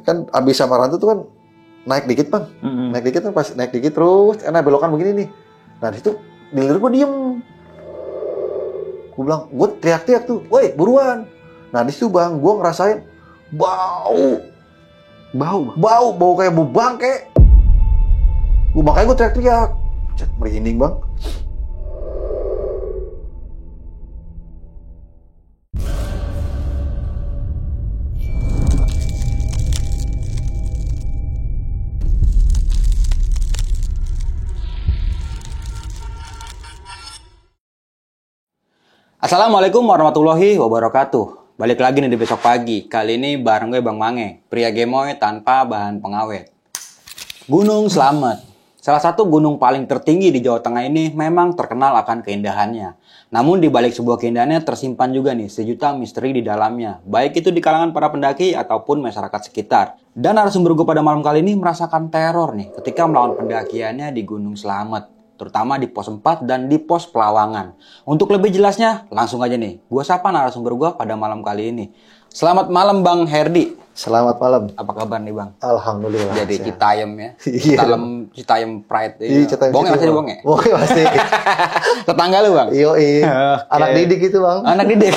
kan abis Samarandu tuh kan naik dikit bang, naik dikit kan pas naik dikit terus, karena belokan begini nih. Nah di situ dealer gue diem, gue bilang, gue teriak-teriak tuh, woi buruan. Nah di situ bang, gue ngerasain bau kayak bau bangke. Makanya gue teriak-teriak, merinding bang. Assalamualaikum warahmatullahi wabarakatuh. Balik lagi nih di besok pagi. Kali ini bareng gue Bang Mange, pria gemoy tanpa bahan pengawet. Gunung Slamet, salah satu gunung paling tertinggi di Jawa Tengah ini memang terkenal akan keindahannya. Namun di balik sebuah keindahannya tersimpan juga nih sejuta misteri di dalamnya, baik itu di kalangan para pendaki ataupun masyarakat sekitar. Dan narasumber gue pada malam kali ini merasakan teror nih ketika melawan pendakiannya di Gunung Slamet, terutama di pos 4 dan di pos Pelawangan. Untuk lebih jelasnya, langsung aja nih, gue sapa narasumber gue pada malam kali ini. Selamat malam Bang Herdi. Selamat malam. Apa kabar nih Bang? Alhamdulillah. Jadi Citayam ya. Citayam Pride. Bonge masih bonge? Bonge masih. Tetangga lu Bang? Yoi. Anak didik itu Bang. Anak didik.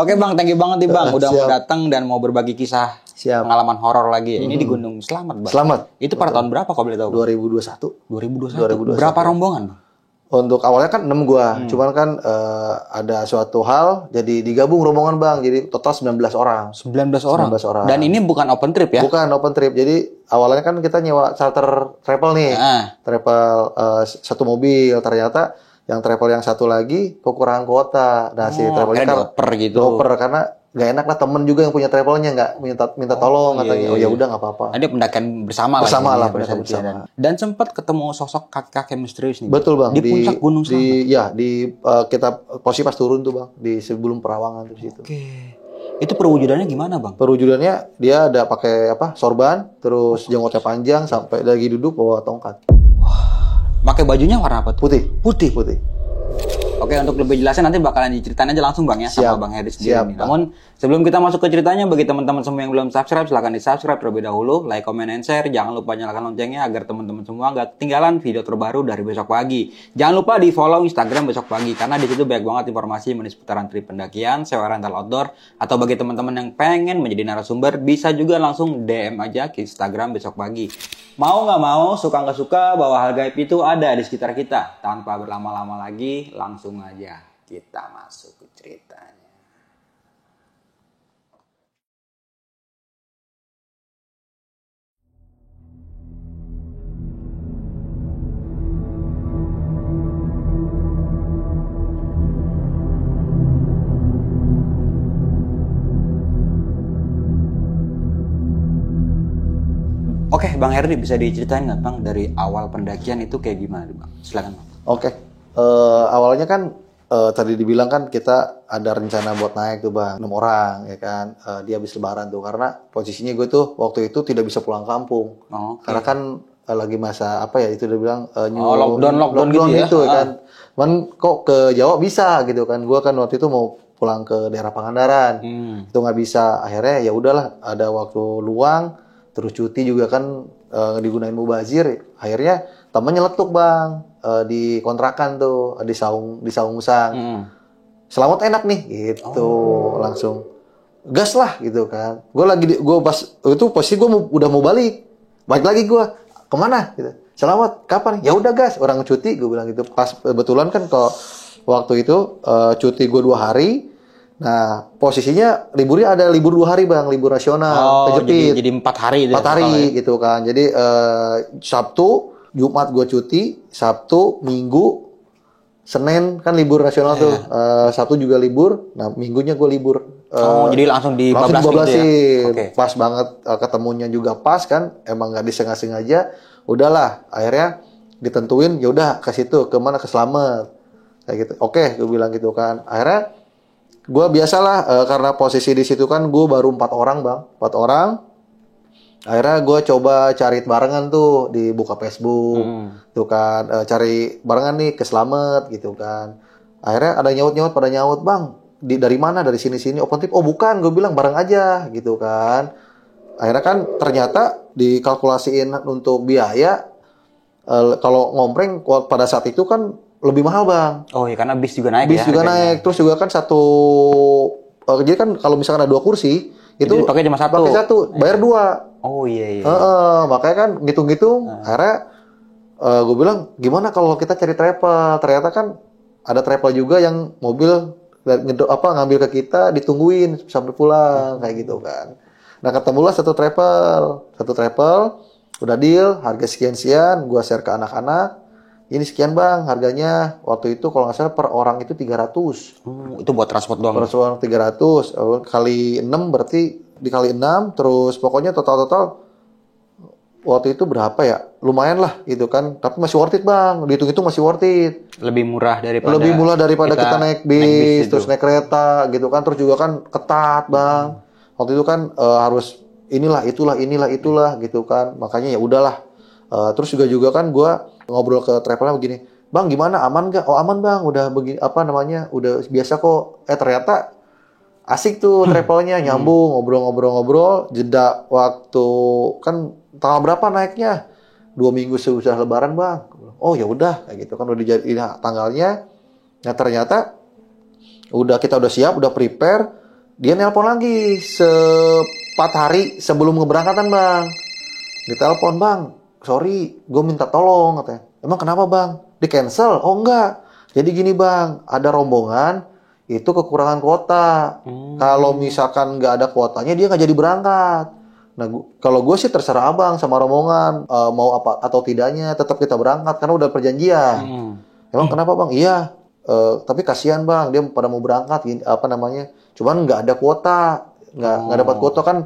Oke Bang, thank you banget nih Bang. Udah mau datang dan mau berbagi kisah. Siap. Pengalaman horor lagi ya. Ini di Gunung Slamet Bang. Slamet. Itu pada tahun berapa kau boleh tahu? 2021. Berapa rombongan Bang? Untuk awalnya kan 6 gua, cuman kan ada suatu hal jadi digabung rombongan Bang. Jadi total 19 orang. 19 orang. Dan ini bukan open trip ya? Bukan open trip. Jadi awalnya kan kita nyewa charter travel nih. Travel satu mobil, ternyata yang travel yang satu lagi kekurangan kuota. Nah, si travelnya kan dioper gitu. Dioper karena gak enak lah, temen juga yang punya travelnya nggak minta tolong katanya. Oh ya udah nggak apa-apa. Ada pendakian bersama lah. Bersama. Dan sempat ketemu sosok kakek misterius nih. Betul Bang. Di puncak Gunung Slamet. Kita posisi pas turun tuh Bang, di sebelum Perawangan tuh situ. Oke. Itu perwujudannya gimana Bang? Perwujudannya dia ada pakai sorban, terus jenggotnya panjang sampai lagi duduk bawa tongkat. Pakai bajunya warna apa tuh? Putih. Oke, untuk lebih jelasnya nanti bakalan diceritain aja langsung Bang ya. Siap. Sama Bang Heri sendiri. Namun sebelum kita masuk ke ceritanya, bagi teman-teman semua yang belum subscribe, silahkan di-subscribe terlebih dahulu, like, comment, and share. Jangan lupa nyalakan loncengnya agar teman-teman semua nggak ketinggalan video terbaru dari Besok Pagi. Jangan lupa di-follow Instagram Besok Pagi karena di situ banyak banget informasi mengenai seputaran trip pendakian, sewa rental outdoor, atau bagi teman-teman yang pengen menjadi narasumber bisa juga langsung DM aja ke Instagram Besok Pagi. Mau nggak mau, suka nggak suka, bahwa hal gaib itu ada di sekitar kita. Tanpa berlama-lama lagi, langsung aja kita masuk ke ceritanya. Oke, Bang Herdi bisa diceritain nggak Bang dari awal pendakian itu kayak gimana Bang? Silakan Bang. Oke. Awalnya kan tadi dibilang kan kita ada rencana buat naik tuh Bang, 6 orang ya kan. Dia habis lebaran tuh karena posisinya gue tuh waktu itu tidak bisa pulang kampung. Karena kan lagi masa apa ya itu dia bilang lockdown gitu ya. Kan. Man kok ke Jawa bisa gitu kan. Gue kan waktu itu mau pulang ke daerah Pangandaran. Itu nggak bisa. Akhirnya ya udahlah, ada waktu luang, terus cuti juga kan digunain mubazir. Akhirnya temennya letuk Bang. Di kontrakan tuh di saung musang. Selamat enak nih gitu. Langsung gas lah gitu kan. Gue pas itu posisi gue udah mau balik lagi gue kemana gitu. Selamat kapan? Ya udah gas, orang cuti gue bilang gitu. Pas kebetulan kan kalau waktu itu cuti gue 2 hari. Nah posisinya liburnya ada libur 2 hari Bang, libur nasional kejepit. Jadi 4 hari 4 hari gitu kan. Jadi Sabtu Jumat gue cuti, Sabtu, Minggu, Senin kan libur nasional tuh. Sabtu juga libur, nah Minggunya gue libur. Jadi langsung dibablasin. Ya? Pas banget ketemunya juga pas kan, emang nggak disengaja. Udahlah, akhirnya ditentuin, ya udah ke situ, ke mana, ke Slamet, kayak gitu. Oke, gue bilang gitu kan. Akhirnya gue biasalah karena posisi di situ kan gue baru 4 orang Bang, 4 orang. Akhirnya gue coba cari barengan tuh, dibuka Facebook, tuh kan, cari barengan nih ke Slamet gitu kan. Akhirnya ada pada nyaut Bang, dari mana, dari sini open trip. Oh bukan, gue bilang bareng aja gitu kan. Akhirnya kan ternyata dikalkulasiin untuk biaya, kalau ngompreng pada saat itu kan lebih mahal bang. Oh iya, karena bis juga naik Bis ya juga harganya. naik, terus juga kan jadi kan kalau misalkan ada 2 kursi itu dipakai cuma satu. pakai satu, bayar 2. Oh iya. Makanya kan ngitung-ngitung, akhirnya gue bilang gimana kalau kita cari travel. Ternyata kan ada travel juga yang mobil ngambil ke kita, ditungguin sampai pulang kayak gitu kan. Nah ketemulah satu travel, udah deal, harga sekian-sekian, gue share ke anak-anak. Ini sekian bang harganya. Waktu itu kalau nggak salah per orang itu 300. Itu buat transport doang. Per orang 300 kali 6 berarti dikali 6, terus pokoknya total waktu itu berapa ya? Lumayan lah gitu kan. Tapi masih worth it bang. Dihitung-hitung masih worth it. Lebih murah daripada kita naik bis, terus naik kereta gitu kan. Terus juga kan ketat bang. Waktu itu kan harus inilah itulah gitu kan. Makanya ya udahlah. Terus juga kan gue ngobrol ke travelnya begini. Bang gimana, aman gak? Oh aman bang, udah begini udah biasa kok. Ternyata asik tuh travelnya, nyambung, ngobrol. Jeda waktu kan tanggal berapa naiknya? 2 minggu sesudah lebaran bang. Oh ya udah kayak gitu kan udah dijadiin tanggalnya. Nah ternyata kita udah siap, udah prepare. Dia nelpon lagi 4 hari sebelum keberangkatan bang. Ditelepon bang, sorry, gue minta tolong katanya. Emang kenapa bang? Di cancel? Oh enggak. Jadi gini bang, ada rombongan itu kekurangan kuota. Kalau misalkan nggak ada kuotanya dia nggak jadi berangkat. Nah, kalau gue sih terserah abang sama rombongan mau apa atau tidaknya, tetap kita berangkat karena udah perjanjian. Emang kenapa bang? Iya, tapi kasihan bang, dia pada mau berangkat, cuman nggak ada kuota, nggak dapat kuota kan.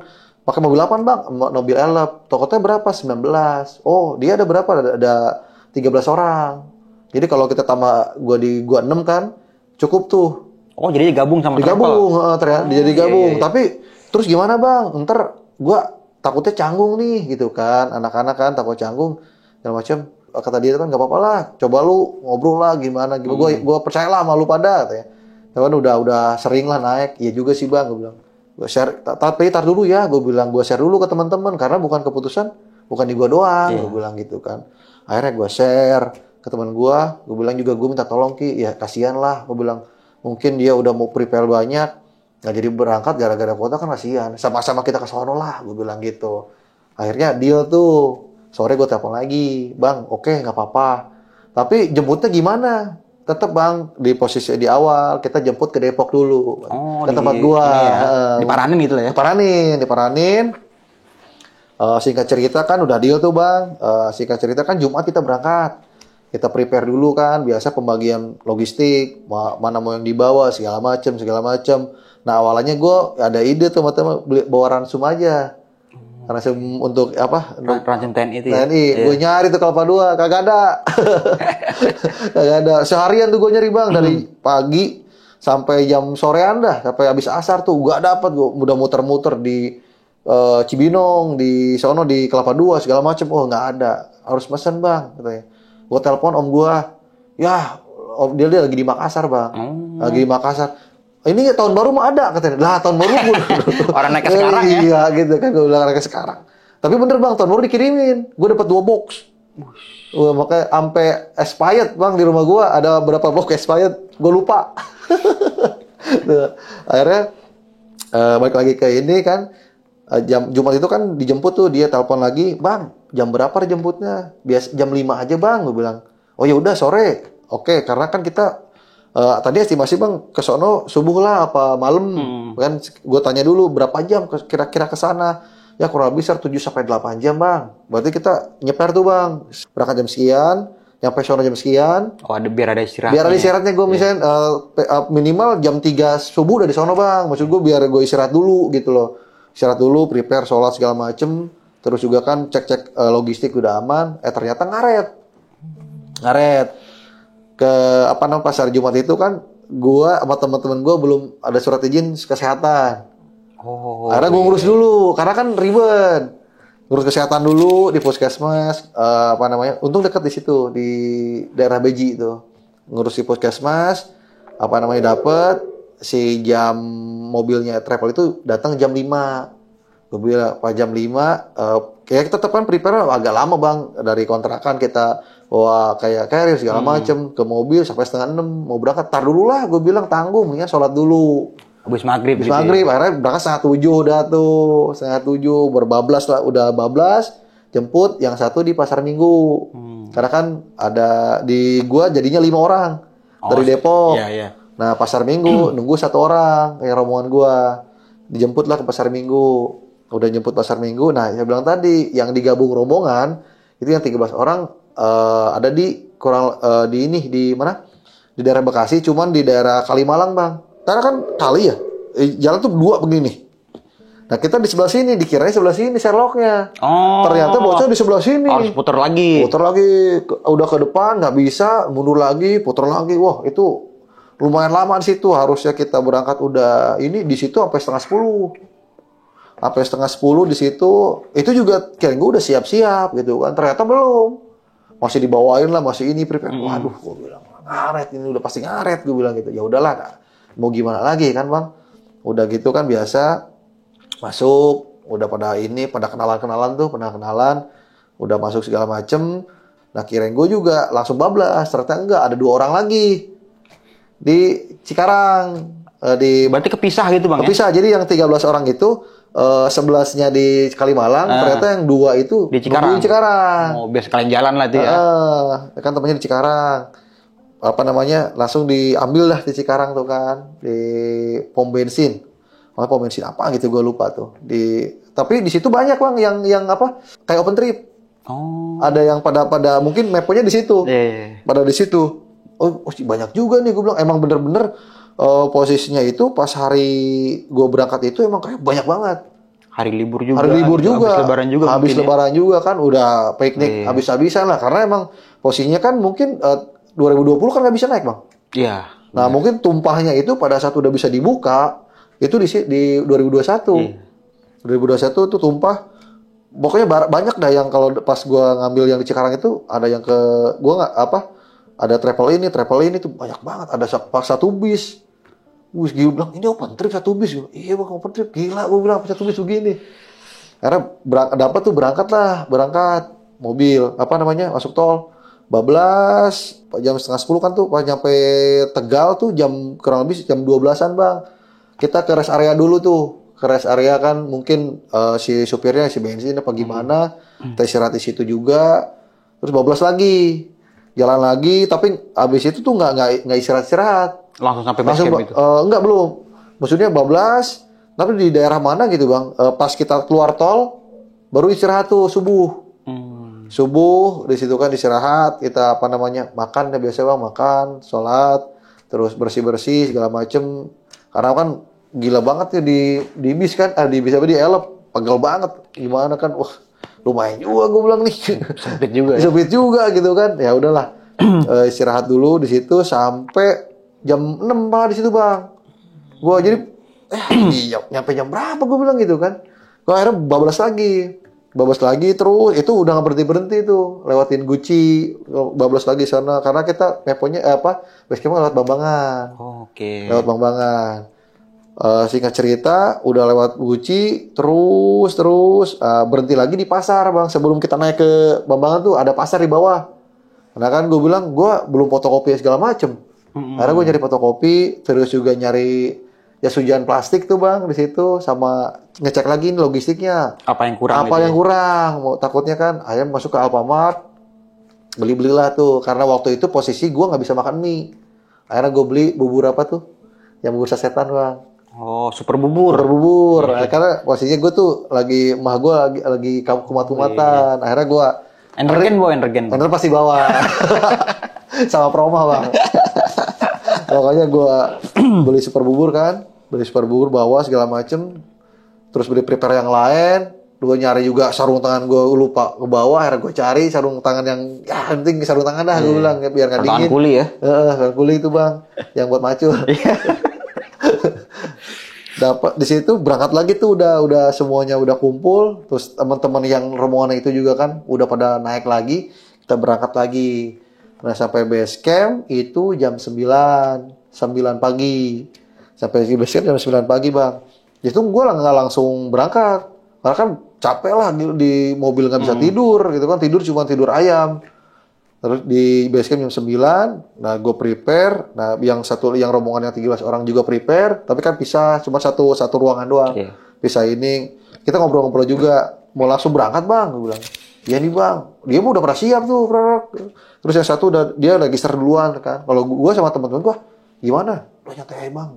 Pakai mobil apa bang? Mobil elep. Tokonya berapa? 19. Oh, dia ada berapa? Ada 13 orang. Jadi kalau kita tambah gua 6 kan, cukup tuh. Oh, jadi digabung sama digabung, ternyata jadi gabung. Iya. Tapi terus gimana bang? Ntar gua takutnya canggung nih gitu kan. Anak-anak kan takut canggung dan macam. Kata dia kan nggak apa-apa lah. Coba lu ngobrol lah gimana. Gua percayalah sama lu pada katanya. Kan udah sering lah naik. Iya juga sih bang, gue bilang. Gue share, tapi tar dulu ya, gue bilang gue share dulu ke teman-teman karena bukan keputusan bukan di gue doang, gue bilang gitu kan. Akhirnya gue share ke teman gue bilang juga gue minta tolong Ki, ya kasihan lah, gue bilang mungkin dia udah mau prepare banyak, nggak jadi berangkat gara-gara kuota kan kasihan, sama-sama kita ke sono lah, gue bilang gitu. Akhirnya deal tuh, sore gue telepon lagi, bang, oke nggak apa-apa, tapi jemputnya gimana? Tetap bang di posisi di awal kita jemput ke Depok dulu ke tempat gua diparanin gitu lah ya. Diparanin. Singkat cerita kan udah deal tuh bang. Singkat cerita kan Jumat kita berangkat. Kita prepare dulu kan biasa pembagian logistik mana mau yang dibawa segala macam. Nah awalnya gua ada ide tuh teman-teman bawa ransum aja. Karena untuk apa? Ransum TNI itu ya? TNI. Gue nyari tuh Kelapa 2, kagak ada. Kagak ada. Seharian tuh gue nyari bang. Dari pagi sampai jam sorean dah. Sampai habis asar tuh. Gak dapet. Gue udah muter-muter di Cibinong. Di sono di Kelapa 2 segala macem. Oh gak ada. Harus pesen bang. Katanya. Gue telepon om gue. Ya om dia lagi di Makassar bang. Lagi di Makassar. Ini tahun baru mah ada katanya. Lah tahun baru gue orang naik sekarang ya. Iya gitu kan gue bilang naik sekarang. Tapi bener bang tahun baru dikirimin. Gue dapat 2 box. Makanya sampai expired bang di rumah gue ada berapa box expired. Gue lupa. Akhirnya balik lagi ke ini kan. Jumat itu kan dijemput tuh dia telepon lagi. Bang jam berapa dijemputnya? Biasa jam 5 aja bang. Gue bilang. Oh ya udah sore. Oke karena kan kita tadi estimasi bang ke sono subuh lah apa malam kan gue tanya dulu berapa jam kira-kira ke sana ya kurang lebih 7 sampai 8 jam bang berarti kita nyeper tuh bang berangkat jam sekian nyampe sono jam sekian biar ada istirahatnya gue misalnya minimal jam 3 subuh udah di sono bang maksud gue biar gue istirahat dulu gitu loh istirahat dulu prepare sholat segala macem terus juga kan cek logistik udah aman ternyata ngaret ke pas hari Jumat itu kan gua sama teman-teman gua belum ada surat izin kesehatan. Akhirnya gua ngurus dulu karena kan ribet. Ngurus kesehatan dulu di puskesmas untung dekat di situ di daerah Beji itu. Ngurus di puskesmas dapet si jam mobilnya travel itu datang jam 5. Gue bilang pas jam 5, kayak tetap kan prepare agak lama bang, dari kontrakan kita bawa kayak carrier segala macem ke mobil sampai setengah 6 mau berangkat. Tar dulu lah, gue bilang tanggung, mendingan sholat dulu. Habis maghrib Habis gitu maghrib, ya? akhirnya berangkat setengah 7 udah tuh, setengah 7 berbablas lah, udah bablas, jemput yang satu di pasar Minggu. Karena kan ada di gua jadinya 5 orang dari Depok. Iya, iya. Nah pasar Minggu nunggu 1 orang kayak rombongan gua, dijemput lah ke pasar Minggu. Udah jemput pasar Minggu. Nah saya bilang tadi yang digabung rombongan itu yang 13 orang ada di kurang di ini di mana? Di daerah Bekasi, cuman di daerah Kalimalang bang. Karena kan kali ya, jalan tuh 2 begini. Nah kita di sebelah sini, dikiranya sebelah sini Sherlocknya. Oh. Ternyata bocah di sebelah sini. Harus putar lagi. Putar lagi, udah ke depan nggak bisa, mundur lagi, putar lagi. Wah itu lumayan lama di situ. Harusnya kita berangkat udah ini di situ sampai setengah 10. Sampai setengah 10 di situ. Itu juga kirain gue udah siap-siap gitu kan. Ternyata belum. Masih dibawain lah, masih ini prepare. Waduh, gue bilang ngaret ini udah pasti ngaret. Gue bilang gitu. Ya udahlah, nah, mau gimana lagi kan bang? Udah gitu kan biasa. Masuk, udah pada ini, pada kenalan-kenalan tuh, pada kenalan, udah masuk segala macem. Nah kirain gue juga langsung bablas, ternyata enggak, ada 2 orang lagi di Cikarang. Berarti kepisah gitu bang? Kepisah, jadi yang 13 orang itu 11-nya di Kalimalang, ternyata yang 2 itu di Cikarang. Di Cikarang. Oh, biar sekalian jalan lah itu ya. Kan temannya di Cikarang. Apa namanya? Langsung diambil lah di Cikarang tuh kan, di pom bensin. Pom bensin apa gitu gue lupa tuh. Tapi di situ banyak bang yang apa? Kayak open trip. Oh. Ada yang pada mungkin mapnya di situ. Yeah. Pada di situ. Oh, banyak juga nih gue bilang. Emang bener-bener posisinya itu pas hari gue berangkat itu emang kayak banyak banget. Hari libur juga. Hari libur juga. Habis lebaran juga. Habis lebaran ya? juga kan udah piknik habis-habisan lah. Karena emang posisinya kan mungkin 2020 kan nggak bisa naik bang. Iya. Nah mungkin tumpahnya itu pada saat udah bisa dibuka itu di 2021. 2021 tuh tumpah. Pokoknya banyak dah yang kalau pas gua ngambil yang di Cikarang itu ada yang ke gua nggak apa? Ada travel ini tuh banyak banget. Ada satu bis. Gue bilang ini open trip satu bis. Iya bang open trip gila gue bilang satu bis begini. Karena dapat tuh berangkat mobil apa namanya masuk tol. Bablas jam setengah 10 kan tuh pas nyampe Tegal tuh jam kurang lebih jam 12-an bang. Kita ke rest area dulu tuh. Ke rest area kan mungkin si supirnya si bensin apa gimana. Kita istirahat di situ juga. Terus bablas lagi. Jalan lagi tapi abis itu tuh nggak istirahat. Langsung sampai base camp gitu? Enggak belum. Maksudnya bablas tapi di daerah mana gitu bang. Pas kita keluar tol baru istirahat tuh subuh. Subuh di situ kan istirahat, kita apa namanya makan ya biasa bang, makan, sholat, terus bersih segala macem. Karena kan gila banget ya di bis kan, di bis apa di elep, pegel banget, gimana kan, wah lumayan juga gue bilang nih, sempit juga, ya? Sempit juga gitu kan, ya udahlah istirahat dulu di situ sampai jam 6 malah di situ bang. Gue jadi nyampe jam berapa gue bilang gitu kan, gue akhirnya bablas lagi terus itu udah nggak berhenti tuh lewatin Gucci bablas lagi sana karena kita meponya base campnya lewat Bambangan. Lewat Bambangan. Singkat cerita udah lewat Gucci terus berhenti lagi di pasar bang sebelum kita naik ke Bambangan tuh ada pasar di bawah. Karena kan gue bilang gue belum fotokopi segala macem. Karena gue nyari fotokopi terus juga nyari jas hujan plastik tuh bang di situ sama ngecek lagi nih logistiknya apa yang kurang mau takutnya kan ayam masuk ke Alfamart belilah tuh karena waktu itu posisi gue nggak bisa makan mie akhirnya gue beli bubur apa tuh yang bubur sasetan bang. Super bubur karena posisinya gue tuh lagi lagi kumat-kumatan akhirnya gue energen pasti bawa sama promo bang. Pokoknya gue beli super bubur bawa segala macem terus beli prepare yang lain gue nyari juga sarung tangan gue lupa ke bawah akhirnya gue cari sarung tangan yang penting sarung tangan dah gue bilang biar nggak dingin kuli ya kuli itu bang yang buat macul. Dapat di situ berangkat lagi tuh udah semuanya udah kumpul terus teman-teman yang rombongan itu juga kan udah pada naik lagi kita berangkat lagi. Nah sampai base camp itu jam 9 pagi. Sampai di base camp jam 9 pagi bang. Itu gue nggak langsung berangkat. Karena kan capek lah di mobil nggak bisa tidur gitu kan. Tidur cuma tidur ayam. Terus di base camp jam 9, nah gue prepare. Nah yang rombongan yang 13 orang juga prepare. Tapi kan pisah, cuma satu ruangan doang. Pisah ini. Kita ngobrol-ngobrol juga. Mau langsung berangkat bang, gue bilang. Iya nih bang, dia udah pernah siap tuh. Terus yang satu dia register duluan kan. Kalau gue sama teman-teman gue, gimana? Lo nyantai bang.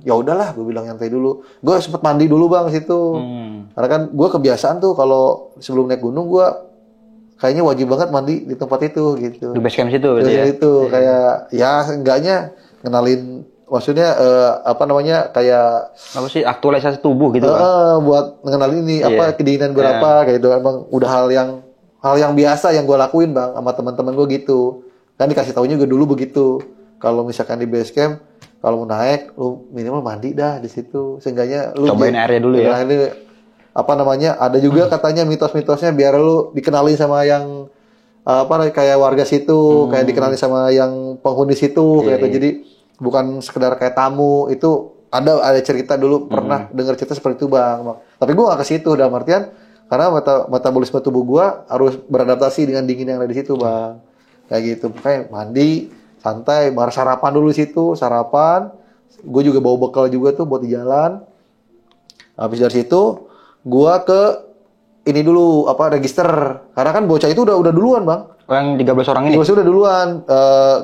Ya udahlah, gue bilang nyantai dulu. Gue sempet mandi dulu bang situ. Karena kan gue kebiasaan tuh kalau sebelum naik gunung gue kayaknya wajib banget mandi di tempat itu gitu. Di base camp situ berarti ya? Itu kayak ya enggaknya kenalin, maksudnya kayak apa sih, aktualisasi tubuh gitu kan? Buat ngenalin ini kedinginan berapa kayak gitu. Emang udah hal yang biasa yang gue lakuin bang sama teman-teman gue gitu. Kan dikasih taunya gue dulu begitu. Kalau misalkan di base camp, kalau mau naik, lu minimal mandi dah di situ. Seenggaknya lu cobain airnya dulu ya. Ada juga katanya mitos-mitosnya biar lu dikenalin sama yang kayak warga situ, kayak dikenalin sama yang penghuni situ kayak gitu. Jadi bukan sekedar kayak tamu. Itu ada cerita dulu pernah dengar cerita seperti itu bang. Tapi gue gak ke situ dalam artian karena metabolisme tubuh gue harus beradaptasi dengan dingin yang ada di situ bang. Kayak gitu. Kayak mandi santai, baru sarapan dulu di situ, sarapan. Gue juga bawa bekal juga tuh buat di jalan. Habis dari situ, gue ke ini dulu register. Karena kan bocah itu udah duluan bang. Yang 13 orang ini? 13 udah duluan.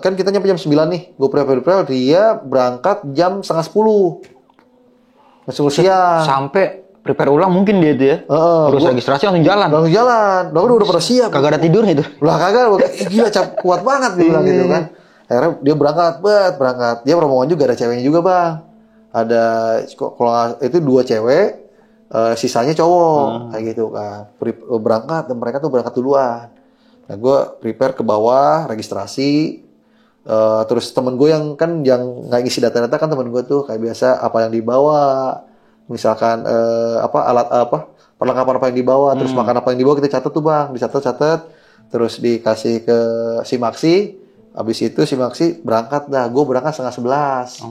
Kan kita nyampe jam 9 nih. Gue prepare, dia berangkat jam 9:30. Masuk siang. Sampai prepare ulang mungkin dia itu ya. Terus registrasi langsung jalan. Udah pada siap. Kagak ada tidur gitu. Lah kagak. Gila kuat banget dia bilang gitu kan. Akhirnya dia berangkat. Dia rombongan juga, ada ceweknya juga bang. Ada kalau itu 2 cewek, sisanya cowok kayak gitu kan. Berangkat dan mereka tuh berangkat duluan. Nah gue prepare ke bawah registrasi. Terus temen gue yang nggak ngisi data-data kan, temen gue tuh kayak biasa apa yang dibawa, misalkan perlengkapan apa yang dibawa, terus makan apa yang dibawa kita catat tuh bang, dicatat, terus dikasih ke si Maksi. Habis itu si Maksi berangkat dah. Gue berangkat 10:30.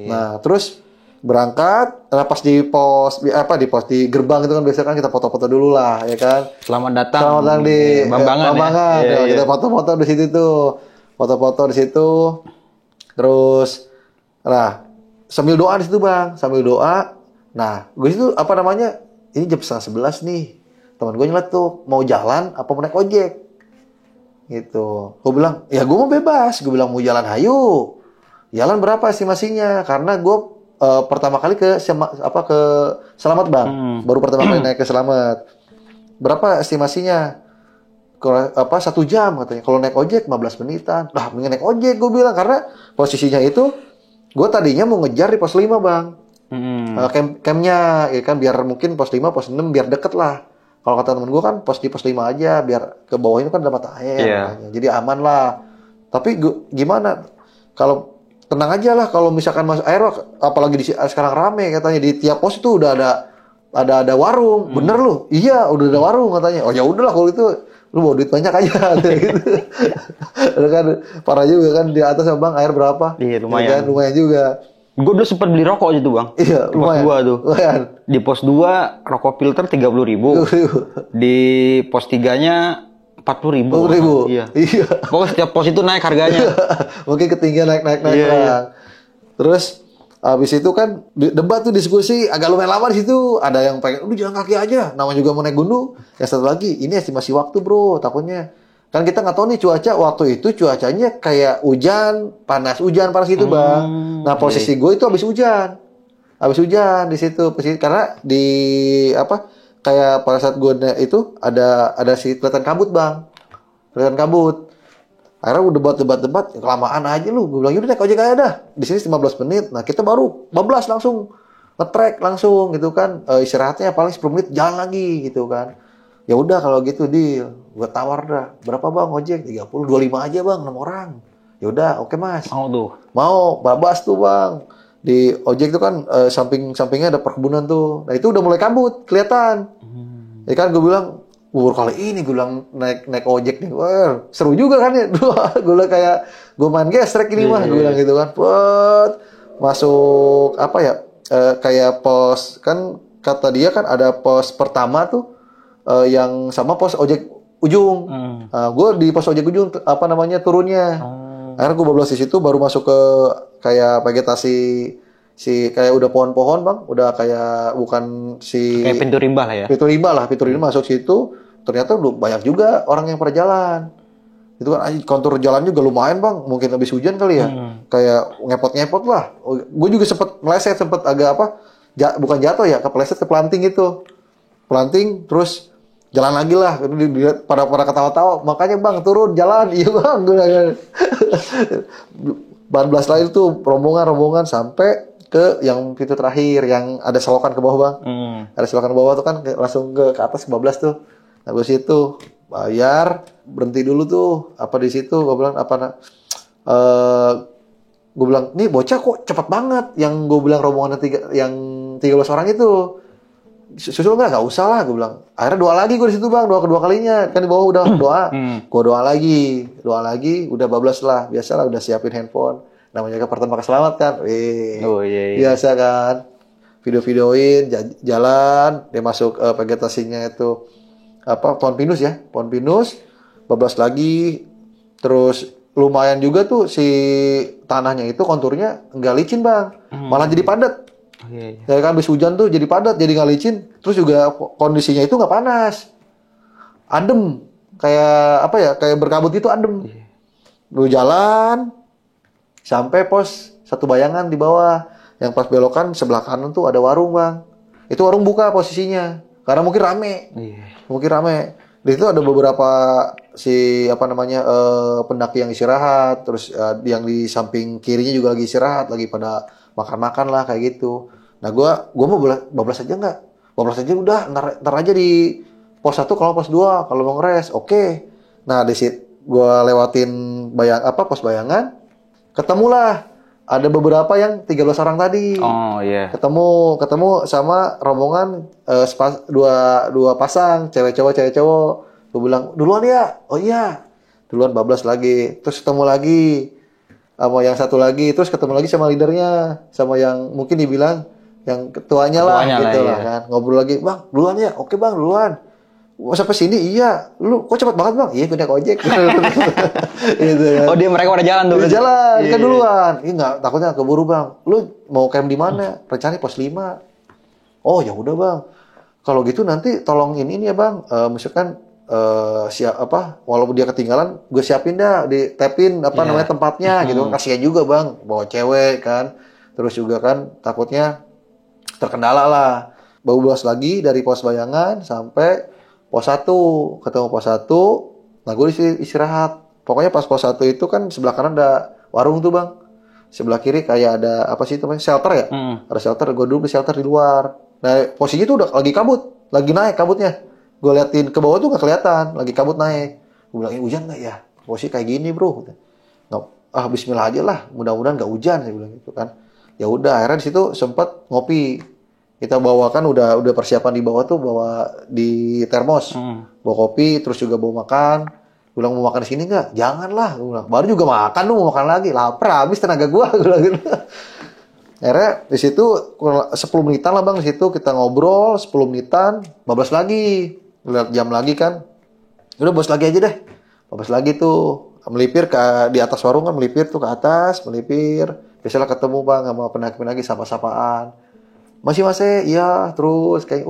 Nah terus berangkat, pas di pos di gerbang itu kan biasanya kan kita foto-foto dulu lah ya kan. Selamat datang di Bambangan. Kita foto-foto di situ tuh. Foto-foto di situ. Terus sambil doa di situ bang, sambil doa. Nah, gue itu ini jam 10:30 nih. Teman gue nyelot tuh mau jalan apa mau naik ojek. Gitu. Gue bilang, ya gue mau bebas. Gue bilang mau jalan hayu. Jalan berapa estimasinya? Karena gue pertama kali ke Selamat bang. Baru pertama kali naik ke Selamat. Berapa estimasinya? 1 jam katanya. Kalau naik ojek 15 menitan. Nah, mending naik ojek gue bilang. Karena posisinya itu, gue tadinya mau ngejar di pos 5 bang. Campnya, ya kan biar mungkin pos 5, pos 6 biar deket lah. Kalau kata temen gue kan di pos 5 aja, biar ke bawah ini kan ada mata air. Jadi aman lah. Tapi gimana? Kalau tenang aja lah, kalau misalkan masuk air, apalagi sekarang rame katanya di tiap pos itu udah ada warung. Bener lu? Iya, udah ada warung katanya. Oh ya udahlah kalau itu lu bawa duit banyak aja gitu. Kan parah juga kan di atas bang, air berapa? Iya, lumayan. Ya kan? Lumayan juga. Gue dulu sempat beli rokok gitu bang. Iya, di pos 2 tuh. Lumayan. Di pos 2 rokok filter 30.000. Di pos 3-nya 40.000. Iya. Pokoknya setiap pos itu naik harganya. Mungkin ketinggian naik lah. Terus habis itu kan debat tuh, diskusi agak lumayan lama di situ. Ada yang pengen udah jalan kaki aja, namanya juga mau naik gunung. Yang satu lagi, ini estimasi waktu bro, takutnya kan kita nggak tahu nih cuaca waktu itu, cuacanya kayak hujan panas gitu bang. Nah posisi gue itu habis hujan di situ, karena di kayak pada saat gue itu ada si kelihatan kabut bang, Akhirnya udah debat kelamaan aja lu. Gue bilang yaudah naik ojek aja dah. Di sini 15 menit. Nah kita baru 15 langsung nge-track langsung gitu kan. Istirahatnya paling 10 menit jalan lagi gitu kan. Ya udah kalau gitu deal. Gue tawar dah. Berapa bang ojek? 30, 25 aja bang, 6 orang. Ya udah, oke mas. Mau tuh. Mau, babas tuh bang. Di ojek tuh kan sampingnya ada perkebunan tuh. Nah itu udah mulai kabut, kelihatan. Ya kan gue bilang, kali ini gue bilang naik ojek nih. Wah, seru juga kan ya. Gue bilang kayak gue main gesrek ini mah. Gue bilang gitu kan. masuk apa ya? Kayak pos kan kata dia kan ada pos pertama tuh yang sama pos ojek ujung. Gue di pos ojek ujung apa namanya turunnya. Akhirnya gue bablas di situ baru masuk ke kayak vegetasi kayak udah pohon-pohon bang, udah kayak bukan kayak pintu rimba lah ya. Pintu rimba masuk situ. Ternyata udah banyak juga orang yang pada jalan. Itu kan kontur jalan juga lumayan bang, mungkin habis hujan kali ya. Kayak ngepot-ngepot lah. Gue juga sempet meleset, sempet agak apa, bukan jatuh ya, kepleset ke planting itu. Planting, terus jalan lagi lah. Pada ketawa-tawa, makanya bang turun jalan. Iya bang. 14 lagi tuh rombongan sampai ke yang pintu terakhir, yang ada selokan ke bawah bang. Ada selokan ke bawah tuh kan langsung ke atas 15 tuh. Nah gue situ bayar, berhenti dulu tuh apa di situ. Gue bilang gue bilang nih bocah kok cepet banget. Yang gue bilang rombongan yang 13 orang itu susul nggak usah lah gue bilang. Akhirnya doa lagi gue di situ bang, doa kedua kalinya kan di bawah udah doa. Gue doa lagi udah 12 lah, biasalah udah siapin handphone. Namanya ke pertama selamat kan, biasa kan. Video-videoin jalan, dia masuk vegetasinya itu apa pohon pinus ya, pohon pinus, 12 lagi, terus lumayan juga tuh si tanahnya itu konturnya nggak licin bang, malah jadi padat. Ya kan habis hujan tuh jadi padat, jadi nggak licin, terus juga kondisinya itu nggak panas, adem, kayak apa ya, kayak berkabut itu adem. Lu jalan sampai pos satu bayangan di bawah, yang pas belokan sebelah kanan tuh ada warung bang, itu warung buka posisinya. Karena mungkin rame. Di situ ada beberapa pendaki yang istirahat, terus yang di samping kirinya juga lagi istirahat, lagi pada makan-makan lah kayak gitu. Nah gua mau bablas aja nggak? Bablas aja udah, ntar aja di pos 1 kalau pos 2 kalau mau ngeres, oke. Nah di situ gua lewatin pos bayangan, ketemulah ada beberapa yang 13 orang tadi. Ketemu sama rombongan dua pasang, cewek cowok. Gue bilang, "Duluan ya?" "Oh iya." Duluan bablas lagi. Terus ketemu lagi sama yang satu lagi, terus ketemu lagi sama leadernya, sama yang mungkin dibilang yang ketuanya lah gitu lah kan. Ngobrol lagi, "Bang, duluan ya?" "Oke, Bang, duluan." "Oh, sampai sini?" "Iya." "Lu kok cepet banget, Bang?" "Iya, gue naik ojek." Gitu kan. Oh, mereka udah jalan tuh. Udah jalan, kan duluan. Iya enggak, takutnya keburu, Bang. "Lu mau camp di mana?" "Rencana pos 5." "Oh, ya udah, Bang. Kalau gitu nanti tolong ini ya, Bang. Misalkan walaupun dia ketinggalan, gue siapin dah, ditapin namanya tempatnya gitu. Kasihan juga, Bang. Bawa cewek kan. Terus juga kan takutnya terkendala lah. Bablas lagi dari pos bayangan sampai pos 1, ketemu pos 1, nah gue istirahat. Pokoknya pas pos 1 itu kan sebelah kanan ada warung tuh bang. Sebelah kiri kayak ada apa sih namanya, shelter ya? Ada shelter, gue duduk di shelter di luar. Nah posisinya tuh udah lagi kabut, lagi naik kabutnya. Gue liatin ke bawah tuh gak kelihatan, lagi kabut naik. Gue bilang, hujan gak ya? Posisi kayak gini bro. Nggak, bismillah aja lah, mudah-mudahan gak hujan, saya bilang gitu kan. Ya udah, akhirnya di situ sempat ngopi. Kita bawakan udah persiapan di bawah tuh, bawa di termos, bawa kopi, terus juga bawa makan. Gue bilang, mau makan di sini nggak? Janganlah, gue bilang. Baru juga makan, lu mau makan lagi, lapar habis tenaga gue bilang gitu. Akhirnya di situ 10 menitan lah bang, di situ kita ngobrol 10 menitan, bablas lagi, lihat jam lagi kan. Udah bos lagi aja deh, bablas lagi tuh, melipir ke di atas warung kan, melipir tuh ke atas, melipir. Biasalah ketemu bang sama pendaki-pendaki sapa-sapaan. Masih iya, terus kayak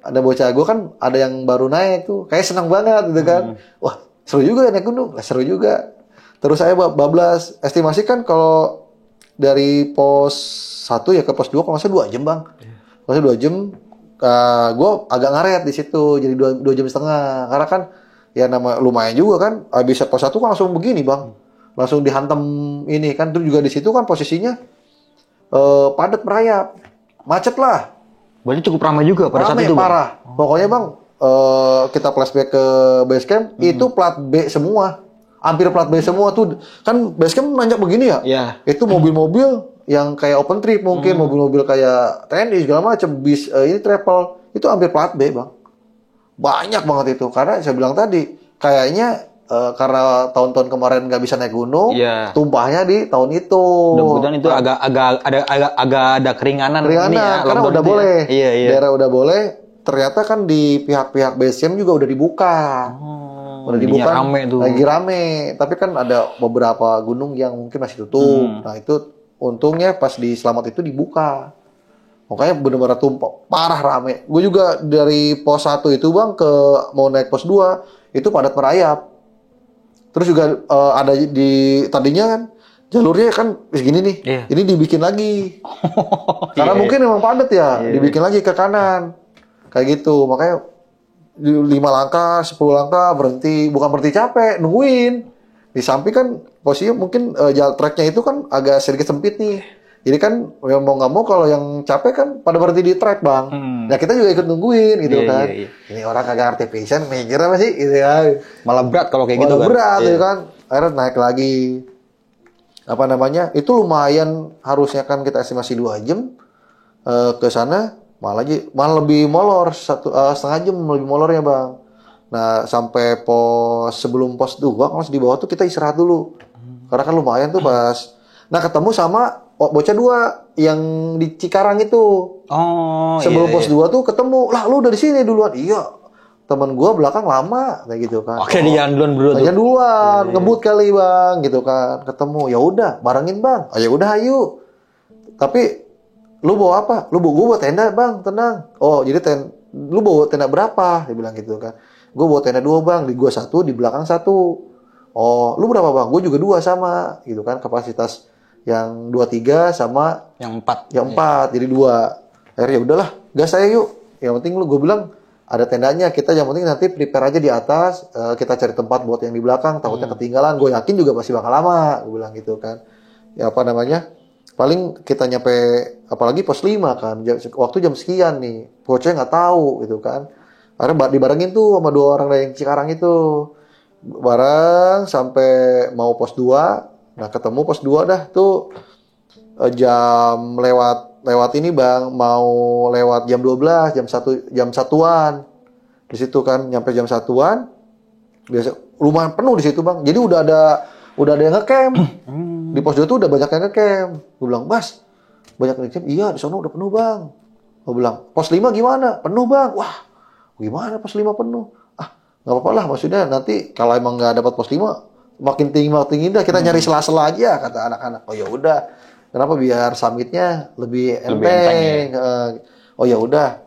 ada bocah gue kan, ada yang baru naik tuh, kayak senang banget gitu kan. Wah seru juga naik gunung, seru juga. Terus saya bablas, estimasi kan kalau dari pos 1 ya ke pos 2 kalau nggak salah 2 jam bang. Kalau 2 jam, gue agak ngaret di situ, jadi 2 jam setengah. Karena kan ya lumayan juga kan, habis pos 1 kan langsung begini bang, langsung dihantam ini kan. Terus juga di situ kan posisinya padat merayap. Macet lah. Berarti cukup ramai juga pada saat itu. Parah. Pokoknya bang, kita flashback ke base camp, itu plat B semua. Hampir plat B semua tuh. Kan base camp nanjak begini ya? Iya. Itu mobil-mobil yang kayak open trip mungkin, mobil-mobil kayak TNI segala macam, bis ini travel, itu hampir plat B bang. Banyak banget itu. Karena saya bilang tadi, kayaknya karena tahun-tahun kemarin nggak bisa naik gunung, Iya. tumpahnya di tahun itu. Mudah-mudahan itu agak ada keringanan ini ya, Karena lockdown udah itu ya. boleh. Iya. Daerah udah boleh. Ternyata kan di pihak-pihak BSM juga udah dibuka. Udah dibuka, rame tuh. lagi rame. Tapi kan ada beberapa gunung yang mungkin masih tutup. Nah itu untungnya pas di Slamet itu dibuka. Makanya bener-bener tumpah, parah rame. Gue juga dari pos 1 itu bang mau naik pos 2 itu padat merayap. Terus juga ada tadinya kan jalurnya kan segini nih. Iya. Ini dibikin lagi. Karena mungkin memang padat ya, dibikin lagi ke kanan. Kayak gitu. Makanya 5 langkah, 10 langkah berhenti, bukan berhenti capek, nungguin. Di samping kan posisinya mungkin treknya itu kan agak sedikit sempit nih. Jadi kan mau nggak mau kalau yang capek kan pada berhenti di trek bang. Nah kita juga ikut nungguin gitu kan. Iya. Ini orang kagak ngerti passion, mikir apa sih gitu ya. Malah berat kalau kayak gitu kan. Berat gitu kan. Akhirnya naik lagi. Apa namanya? Itu lumayan, harusnya kan kita estimasi 2 jam ke sana, malah lebih molor, setengah jam lebih molornya bang. Nah sampai sebelum pos 2 kalau di bawah tuh kita istirahat dulu. Karena kan lumayan tuh pas. Nah ketemu sama bocah 2 yang di Cikarang itu. Oh, sebelum pos 2 tuh ketemu. Lah lu dari sini duluan. Iya. Temen gua belakang lama kayak gitu kan. Oke, dia jalan duluan berdua tuh. Jalan duluan, ngebut kali bang gitu kan. Ketemu. Ya udah, barengin bang. Ya udah ayo. Tapi lu bawa apa? Gua bawa tenda bang, tenang. Oh, jadi lu bawa tenda berapa? Dia bilang gitu kan. Gua bawa tenda 2 bang, di gua 1, di belakang 1. Oh, lu berapa bang? Gua juga 2 sama, gitu kan. Kapasitas yang 2-3 sama yang 4. Yang 4, jadi 2. Akhirnya ya udahlah, gas saya yuk. Yang penting gue bilang ada tendanya, kita yang penting nanti prepare aja di atas, kita cari tempat buat yang di belakang, takutnya ketinggalan. Gue yakin juga pasti bakal lama, gue bilang gitu kan. Ya apa namanya? Paling kita nyampe, apalagi pos 5 kan, waktu jam sekian nih, bocahnya nggak tahu gitu kan. Akhirnya dibarengin tuh sama 2 orang dari Cikarang itu, bareng sampai mau pos 2. Nah ketemu pos 2 dah tuh jam lewat ini bang, mau lewat jam 12, jam 1-an. Di situ kan nyampe jam 1-an. Biasa lumayan penuh di situ bang. Jadi udah ada yang ngecamp. Di pos 2 tuh udah banyak yang ngecamp. Gue bilang, "Mas, banyak yang ngecamp?" "Iya, di sana udah penuh, Bang." Gue bilang, "Pos 5 gimana?" "Penuh, Bang." "Wah, gimana pos 5 penuh?" "Ah, nggak apa-apa lah, maksudnya nanti kalau emang nggak dapat pos 5 makin tinggi dah, kita nyari sela-sela aja," kata anak-anak. Oh ya udah. Kenapa? Biar summitnya lebih enteng. Oh ya udah.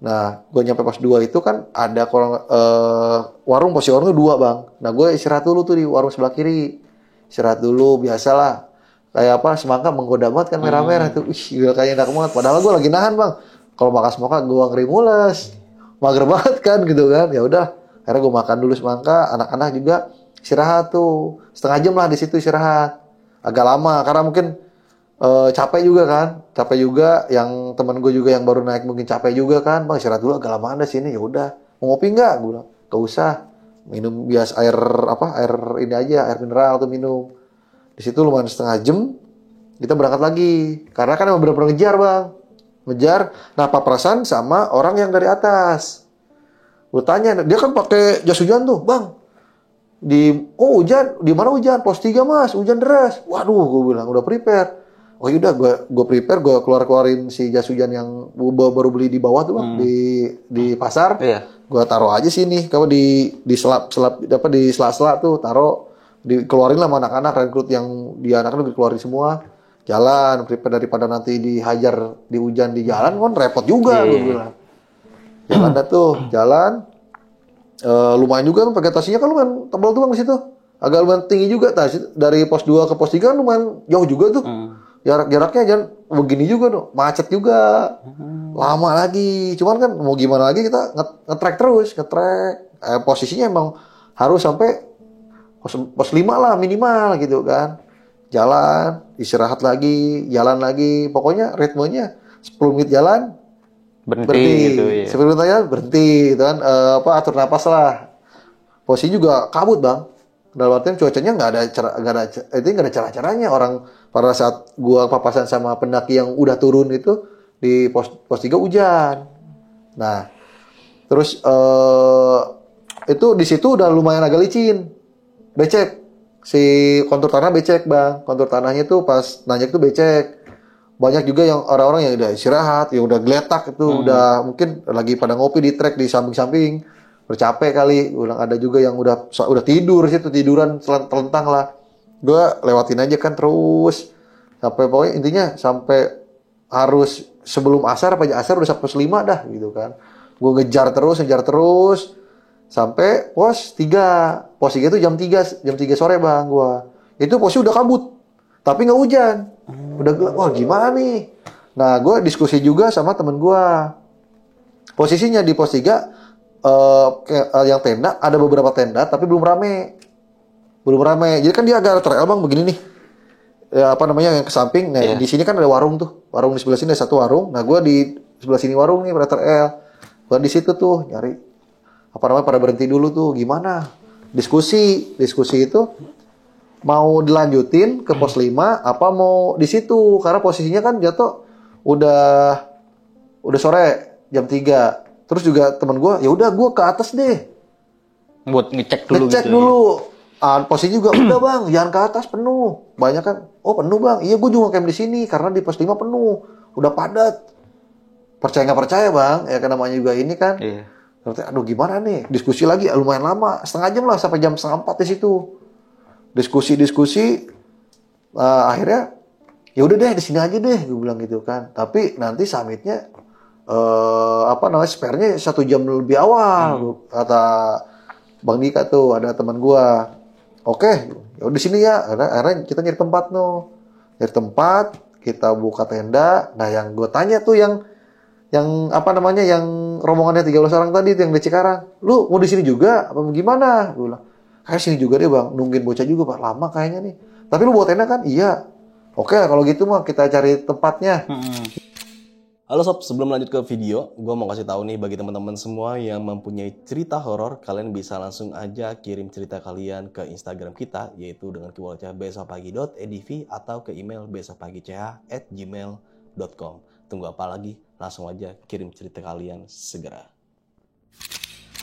Nah, gue nyampe pos 2 itu kan ada posisi warungnya 2 bang. Nah, gue istirahat dulu tuh di warung sebelah kiri. Istirahat dulu, biasalah. Kayak apa, semangka menggoda banget kan, merah-merah tuh. Ih, kayak enak banget. Padahal gue lagi nahan bang. Kalau makan semangka gue ngeri mules. Mager banget kan gitu kan. Ya udah. Akhirnya gue makan dulu semangka. Anak-anak juga istirahat tuh. Setengah jam lah di situ istirahat. Agak lama karena mungkin capek juga kan. Capek juga, yang temen gue juga yang baru naik mungkin capek juga kan. Bang istirahat dulu, agak lama anda sini. Ya udah. Mau ngopi nggak? Gue bilang, gak usah. Minum biasa air ini aja, air mineral tuh minum. Di situ lumayan setengah jam. Kita berangkat lagi. Karena kan emang bener-bener ngejar bang. Ngejar. Nah papasan sama orang yang dari atas. Gue tanya, dia kan pakai jas hujan tuh, bang. Hujan, di mana hujan? Pos 3 mas, hujan deras. Waduh, gue bilang udah prepare. Oh yaudah, gue prepare, gue keluarin si jas hujan yang baru beli di bawah tuh bang, di pasar. Iya. Gue taruh aja sini, kalau di sela-sela tuh taruh, dikeluarin lah sama anak-anak rekrut yang di anak-anak dikeluarin semua. Jalan, prepare daripada nanti dihajar di hujan di jalan kan repot juga, gue bilang. Jalan dah tuh, jalan. Lumayan juga kan vegetasinya kan lumayan tebal tuh bang di situ. Agak lumayan tinggi juga. Dari pos 2 ke pos 3 kan lumayan jauh juga tuh. Jaraknya jangan begini juga tuh. Macet juga. Lama lagi. Cuman kan mau gimana lagi, kita nge-track terus. Posisinya emang harus sampai pos 5 lah minimal gitu kan. Jalan, istirahat lagi, jalan lagi. Pokoknya ritmenya 10 menit jalan, berhenti gitu ya. 10 menit aja berhenti gitu kan. Atur napas lah. Posisi juga kabut bang. Dalam artian cuacanya nggak ada cara-caranya. Orang pada saat gua papasan sama pendaki yang udah turun itu di pos 3 hujan. Nah, terus itu di situ udah lumayan agak licin, becek. Si kontur tanah becek bang, kontur tanahnya tuh pas nanjak tuh becek. Banyak juga yang orang-orang yang udah istirahat, yang udah geletak itu udah mungkin lagi pada ngopi di trek di samping-samping, bercapek kali. Ulang ada juga yang udah tidur situ, tiduran telentang lah. Gue lewatin aja kan terus sampai pokoknya intinya sampai harus sebelum asar apa aja asar udah sampai pos 5 dah gitu kan. Gue ngejar terus sampai pos 3. Pos 3 itu jam 3 sore bang gua. Itu posnya udah kabut. Tapi nggak hujan. Udah wah gimana nih? Nah, gue diskusi juga sama temen gua. Posisinya di pos 3 yang tenda ada beberapa tenda tapi belum rame. Jadi kan dia agak trail bang begini nih. Ya, apa namanya yang ke samping. Nah, di sini kan ada warung tuh. Warung di sebelah sini ada satu warung. Nah, gue di sebelah sini warung nih pada trail. Gue di situ tuh nyari apa namanya pada berhenti dulu tuh gimana? Diskusi itu mau dilanjutin ke pos 5 apa mau di situ karena posisinya kan jatuh udah sore jam 3. Terus juga teman gue ya udah gue ke atas deh. Buat ngecek dulu Ngecek gitu. dulu. Posisi juga udah bang, jangan ke atas penuh. Banyak kan, oh penuh bang. Iya gue juga camp di sini karena di pos 5 penuh, udah padat. Percaya nggak percaya bang, ya kan namanya juga ini kan. Iya. Aduh gimana nih? Diskusi lagi lumayan lama, setengah jam lah sampai jam 3:30 di situ. Diskusi. Akhirnya ya udah deh di sini aja deh, gue bilang gitu kan. Tapi nanti summitnya apa namanya spare-nya 1 jam lebih awal, kata Bang Dika tuh ada teman gua. Oke, ya di sini ya. Akhirnya kita nyari tempat Nyari tempat, kita buka tenda. Nah, yang gua tanya tuh yang apa namanya yang rombongannya 13 orang tadi tuh yang di Cikarang. Lu mau di sini juga apa gimana? Gua bilang, kayak sini juga deh, Bang. Nungguin bocah juga, Pak. Lama kayaknya nih. Tapi lu bawa tenda kan? Iya. Oke, kalau gitu mah kita cari tempatnya. Halo sob, sebelum lanjut ke video, gue mau kasih tahu nih bagi teman-teman semua yang mempunyai cerita horor, kalian bisa langsung aja kirim cerita kalian ke Instagram kita, yaitu dengan keywordnya besokpagi.edv atau ke email besokpagi.ch@gmail.com. Tunggu apa lagi? Langsung aja kirim cerita kalian segera.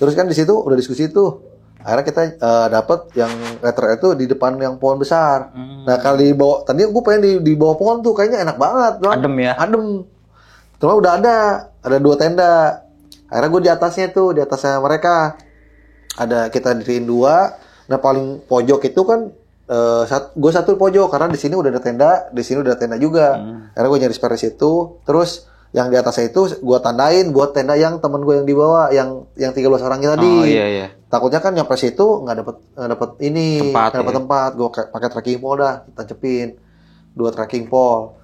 Terus kan di situ udah diskusi tuh. Akhirnya kita dapat yang letter itu di depan yang pohon besar. Nah, kali bawah tadi gue pengen di bawah pohon tuh kayaknya enak banget, Bang. Adem ya. Adem. Cuma udah ada 2 tenda. Akhirnya gue di atasnya mereka. Kita diriin 2. Nah paling pojok itu kan gue satu pojok karena di sini udah ada tenda, di sini udah ada tenda juga. Akhirnya gue nyari spare situ. Terus yang di atasnya itu gue tandain buat tenda yang temen gue yang di bawah, yang 13 orangnya tadi. Oh iya. Takutnya kan nyampe situ nggak dapet tempat. Gue pakai trekking pole dah, kita cepin 2 trekking pole.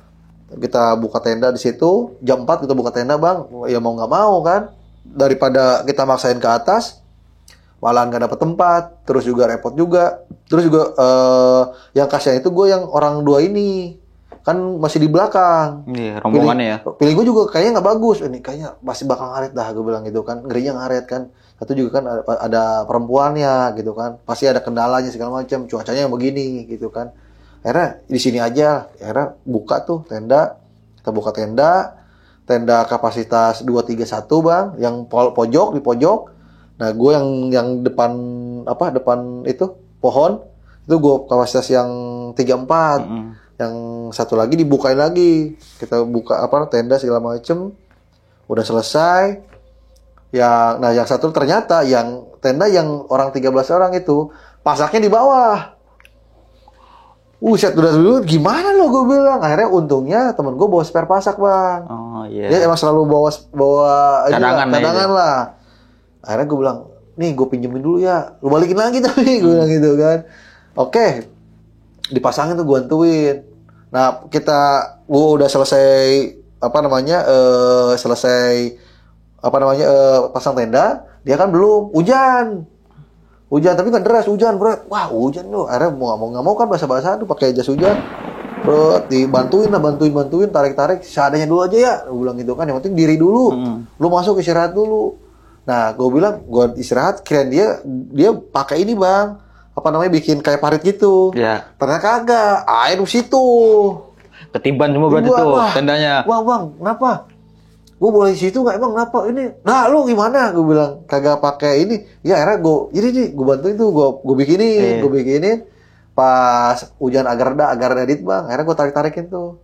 Kita buka tenda di situ, jam 4 kita buka tenda bang, ya mau nggak mau kan, daripada kita maksain ke atas, malah nggak dapet tempat, terus juga repot juga, terus juga yang kasihan itu gue yang orang 2 ini, kan masih di belakang. Iya, rombongannya ya. Pilih gue juga kayaknya nggak bagus, ini kayaknya masih bakal ngaret dah, gue bilang gitu kan, ngerinya ngaret kan, satu juga kan ada perempuannya gitu kan, pasti ada kendalanya segala macam, cuacanya yang begini gitu kan. Akhirnya di sini aja, akhirnya buka tuh tenda, kita buka tenda kapasitas 231 bang, yang pojok di pojok. Nah gue yang depan itu pohon itu gue kapasitas yang 34, yang satu lagi dibukain lagi, kita buka tenda segala macem, udah selesai. Yang satu ternyata yang tenda yang orang 13 orang itu pasaknya di bawah. Udah dulu gimana lo gue bilang. Akhirnya untungnya temen gue bawa spare pasak bang. Oh iya. Dia emang selalu bawa cadangan lah. Akhirnya gue bilang, nih gue pinjemin dulu ya, lu balikin lagi tapi gue bilang gitu kan. Oke, dipasangin tuh gue bantuin. Nah gue udah selesai pasang tenda, dia kan belum. Hujan tapi kan deras, hujan berat. Wah hujan loh. Akhirnya mau nggak mau kan basah-basah tuh pakai jas hujan. Bro, bantuin, tarik. Seadanya dulu aja ya. Gue bilang gitu kan. Yang penting diri dulu. Lu masuk istirahat dulu. Nah, gue bilang gue istirahat. Kirain dia pakai ini bang. Bikin kayak parit gitu. Iya. Ternyata kagak. Air di situ. Ketiban semua berarti tuh tendanya. Wah bang, kenapa? gue boleh di situ nggak emang kenapa ini? Nah lu gimana? Gue bilang kagak pakai ini. Ya akhirnya gue bantuin tuh gue bikinin. Pas hujan agak redit bang. Akhirnya gue tarikin tuh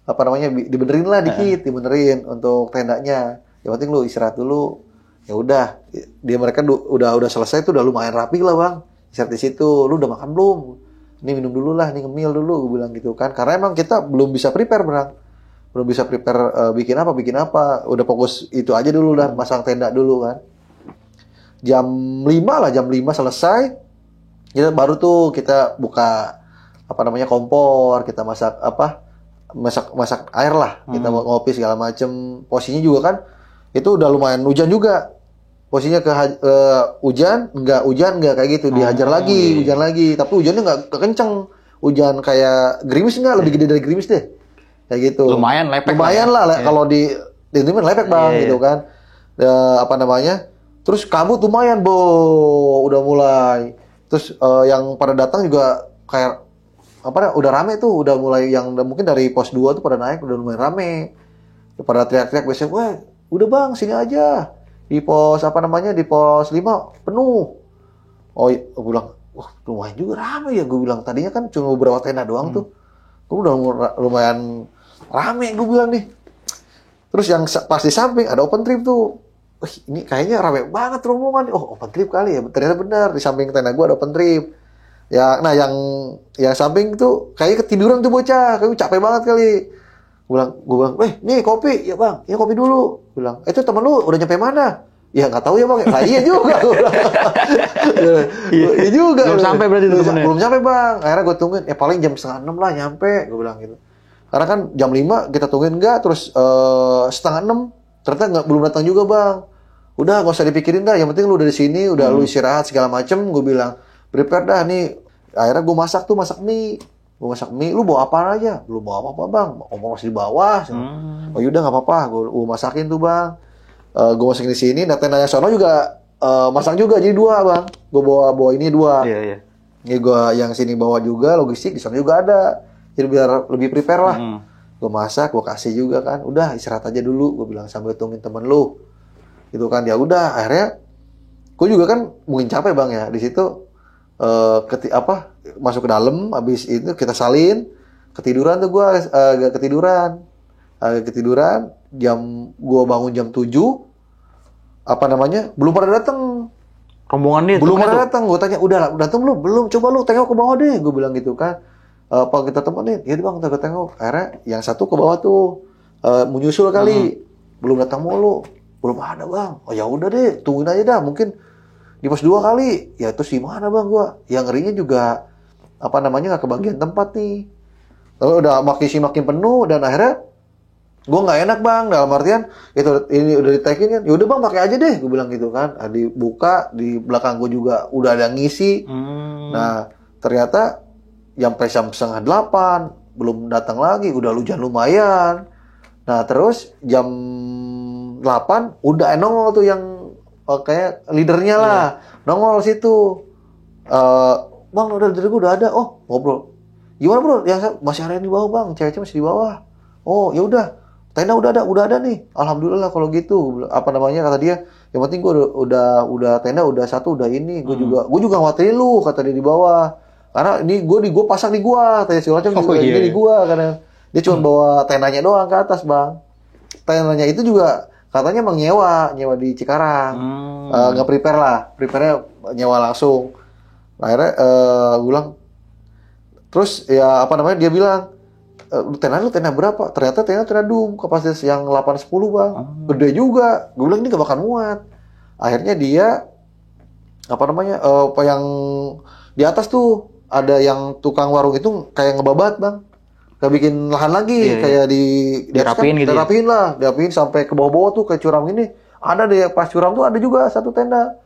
apa namanya dibenerin lah dikit, dibenerin untuk tendanya. Yang penting lu istirahat dulu. Ya udah, mereka udah selesai tuh udah lumayan rapi lah bang. Istirahat di situ. Lu udah makan belum? Ini minum dulu lah, ini ngemil dulu, gue bilang gitu kan. Karena emang kita belum bisa prepare bang. Belum bisa prepare bikin apa. Udah fokus itu aja dulu dah, masang tenda dulu kan. Jam 5 selesai. Baru tuh kita buka apa namanya kompor, kita masak air lah. Kita mau ngopi segala macem. Posisinya juga kan itu udah lumayan hujan juga. Posisinya hujan enggak kayak gitu, dihajar lagi, hujan lagi. Tapi hujannya enggak kenceng. Hujan kayak gerimis enggak, lebih gede dari gerimis deh. Kayak gitu. Lumayan lepek. Lumayan lah kalau di ini lepek bang gitu kan. Apa namanya? Terus kabut lumayan udah mulai. Terus yang pada datang juga kayak udah rame tuh, udah mulai yang mungkin dari pos 2 tuh pada naik, udah lumayan rame. Pada teriak-teriak biasanya, "Weh, udah bang, sini aja." Di pos di pos 5 penuh. Oh, gue bilang, "Wah, lumayan juga rame ya." Gue bilang, tadinya kan cuma beberapa tenda doang tuh. Gue udah lumayan rame gue bilang nih. Terus yang pas di samping ada open trip tuh. Ini kayaknya rame banget rombongan. Oh, open trip kali ya. Ternyata benar, di samping tenda gue ada open trip. Ya, nah yang samping tuh kayaknya ketiduran tuh bocah. Kayaknya capek banget kali. Gue bilang, nih kopi. Ya bang, ya kopi dulu. Gue bilang, itu temen lu udah nyampe mana? Ya nggak tahu ya bang. Nah, iya juga. Iya juga. Belum sampai berarti tuh temennya. Belum sampai bang. Akhirnya gue tungguin. Paling jam 5:30 lah nyampe. Gue bilang gitu. Karena kan jam 5 kita tungguin enggak. Terus 5:30 ternyata belum datang juga bang. Udah nggak usah dipikirin dah. Yang penting lu udah di sini. Udah lu istirahat segala macem. Gue bilang prepare dah nih. Akhirnya gue masak mie. Gue masak mie, lu bawa apa aja? Belum bawa apa-apa bang, omong masih di bawah. Oh yaudah nggak apa-apa, gue masakin tuh bang. Gue masakin di sini, nah tendanya sono juga masak juga, jadi 2 bang. Gue bawa ini 2. Iya. Ini gue yang sini bawa juga, logistik di sana juga ada. Jadi biar lebih prepare lah. Gue masak, gue kasih juga kan. Udah istirahat aja dulu, gue bilang sambil tungguin temen lu. Gitu kan, ya udah. Akhirnya, gue juga kan mungkin capek bang ya di situ. Masuk ke dalam, habis itu kita salin, ketiduran tuh gue agak ketiduran, gue bangun jam 7, belum pada datang. Rombongan dia belum pada datang. Gue tanya, udah datang belum? Coba lu tengok ke bawah deh, gue bilang gitu kan. Apa kita temenin? Ya bang, kita tengok. Akhirnya yang satu ke bawah tuh menyusul kali, belum datang mulu, belum ada bang. Oh ya udah deh, tungguin aja dah, mungkin di pos 2 kali. Ya terus gimana bang gua? Yang ngerinya juga nggak kebagian tempat nih. Lalu udah makin penuh dan akhirnya gua nggak enak bang, dalam artian ini udah ditekin kan. Ya udah bang, pakai aja deh, gua bilang gitu kan. Dibuka, di belakang gua juga udah ada yang ngisi. Nah, ternyata jam 7:30 belum datang lagi, udah hujan lumayan. Nah, terus jam 8 udah nongol tuh yang kayak leadernya lah, nongol situ. Bang, udah dari gue udah ada. Oh, ngobrol. Gimana bro? Yang masih ada di bawah bang, cewek-cewek masih di bawah. Oh, ya udah. Tenda udah ada nih. Alhamdulillah kalau gitu. Kata dia. Yang penting gue udah tenda udah satu udah ini. Gue juga khawatirin lu, kata dia di bawah. Karena ini gue pasang di gua. Tanya segala macam ini di gua karena dia cuma bawa tendanya doang ke atas bang. Tendanya itu juga katanya emang nyewa di Cikarang, nggak prepare-nya nyewa langsung. Akhirnya gue bilang, terus ya dia bilang, lu tenda berapa? Ternyata tenda dum, kapasitas yang 8-10 bang, gede juga. Gue bilang ini gak bakal muat. Akhirnya dia yang di atas tuh ada yang tukang warung itu kayak ngebabat bang. Gak bikin lahan lagi, kayak dirapiin gitu. Dirapiin sampai ke bawah-bawah tuh kayak curam ini. Ada deh pas curam tuh ada juga satu tenda.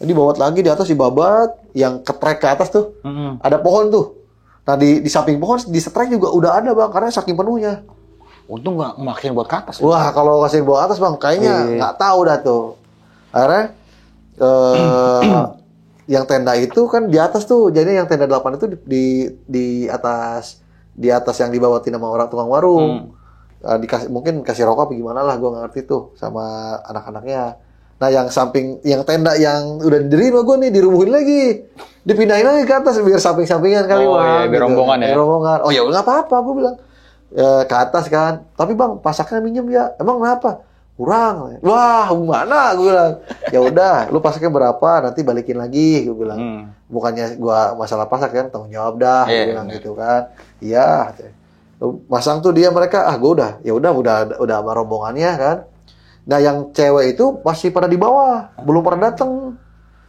Jadi babat lagi di atas dibabat, yang ketrek ke atas tuh. Ada pohon tuh. Nah di samping pohon di setrek juga udah ada bang, karena saking penuhnya. Untung nggak makin buat ke atas. Wah kalau kasih buat atas bang, kayaknya nggak tahu dah tuh. Akhirnya yang tenda itu kan di atas tuh, jadi yang tenda 8 itu di atas yang dibawatin sama orang tukang warung. dikasih mungkin kasih rokok apa gimana lah, gue nggak ngerti tuh sama anak-anaknya. Nah yang samping yang tenda yang udah diterima gue nih dirubuhin lagi, dipindahin lagi ke atas biar samping-sampingan kali Iya, biar gitu. rombongan ya. Biar rombongan. Oh ya nggak apa-apa gue bilang. Ke atas kan. Tapi bang, pasaknya minjem ya. Emang kenapa? Kurang. Wah, gimana? Gue bilang. Ya udah, lu pasaknya berapa? Nanti balikin lagi. Gue bilang. Bukannya gue masalah pasak kan, tanggung jawab dah. Gue bilang gitu kan. Iya. Masang tuh dia mereka. Gue udah. Ya udah sama rombongannya kan. Nah, yang cewek itu masih pada di bawah, belum pernah datang.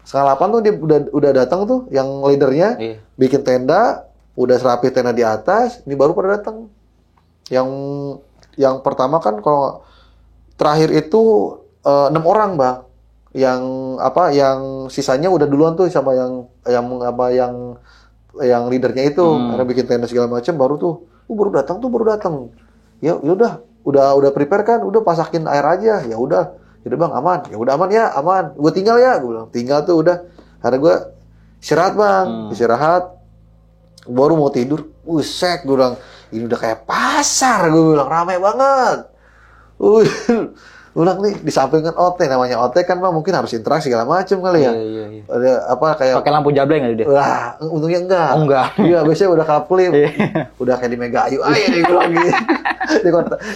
Setengah 8 tuh dia udah datang tuh, yang leadernya bikin tenda, udah serapi tenda di atas. Ini baru pada datang. Yang pertama kan kalau terakhir itu 6 orang bang, yang sisanya udah duluan tuh sama yang leadernya itu, karena bikin tenda segala macam baru baru datang. Ya udah prepare kan, udah pasakin air aja, ya udah bang aman, ya udah aman, gue tinggal ya, gue bilang tinggal tuh udah, karena gue istirahat bang, istirahat, baru mau tidur, buset gue bilang. Ini udah kayak pasar, gue bilang, ramai banget. Gue bilang nih, di samping kan OT, namanya OT kan bang, mungkin harus interaksi segala macam kali ya. Iya. Ada kayak... Pakai lampu jablay nggak dia? Wah, untungnya enggak. Oh, enggak. Iya, biasanya udah klip. Udah kayak di Mega Ayu aja nih, gue bilang gitu.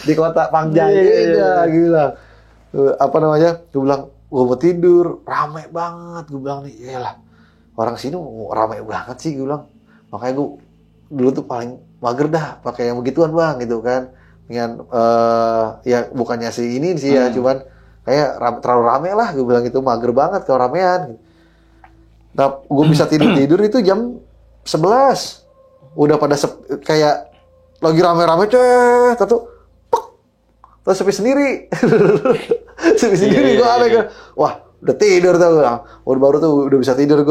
di kota Pangjang juga, gue bilang. Gue bilang, gue mau tidur, ramai banget. Gue bilang nih, iyalah, orang sini ramai banget sih, gue bilang. Makanya gue dulu tuh paling mager dah pakai yang begituan bang gitu kan, dengan ya bukannya sih ini sih ya, cuman kayak terlalu rame lah, gue bilang gitu, mager banget kalau ramean. Nah gue bisa tidur itu jam 11, udah pada kayak lagi rame-rame terus sepi sendiri. Sepi sendiri. Gue aneh kan, wah udah tidur tuh, baru tuh udah bisa tidur.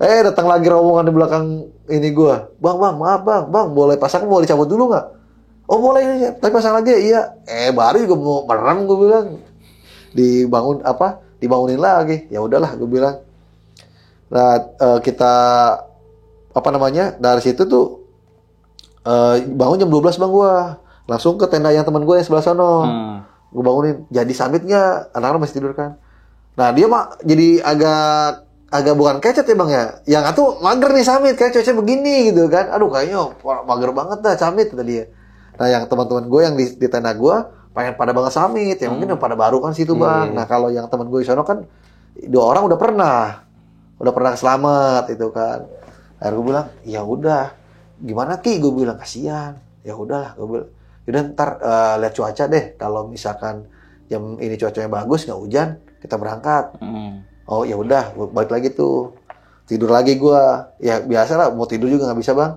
Datang lagi rombongan di belakang ini gue. Bang, maaf bang, boleh pasang, boleh dicabut dulu nggak? Oh boleh, tapi pasang lagi ya. Iya. Baru juga mau merem, gue bilang. Dibangunin lagi. Ya udahlah, gue bilang. Nah, kita dari situ tuh bangun jam 12 bang gue. Langsung ke tenda yang teman gue yang sebelah sono. Gue bangunin, jadi summit nggak? Anak-anak masih tidur kan. Nah, dia jadi agak bukan kecet ya bang ya, yang itu mager nih summit, kayak cuaca begini gitu kan, aduh kayaknya mager banget dah summit, kata dia. Nah yang teman-teman gue yang di tenda gue pengen pada banget summit, yang mungkin yang pada baru kan situ bang. Nah kalau yang teman gue di sana kan 2 orang udah pernah selamat itu kan. Akhirnya gue bilang ya udah, gimana Ki, gue bilang kasihan. Ya udahlah, gue bilang yaudah ntar lihat cuaca deh, kalau misalkan jam ini cuacanya bagus nggak hujan kita berangkat. Oh ya udah, balik lagi tuh, tidur lagi gua. Ya biasa lah, mau tidur juga nggak bisa bang.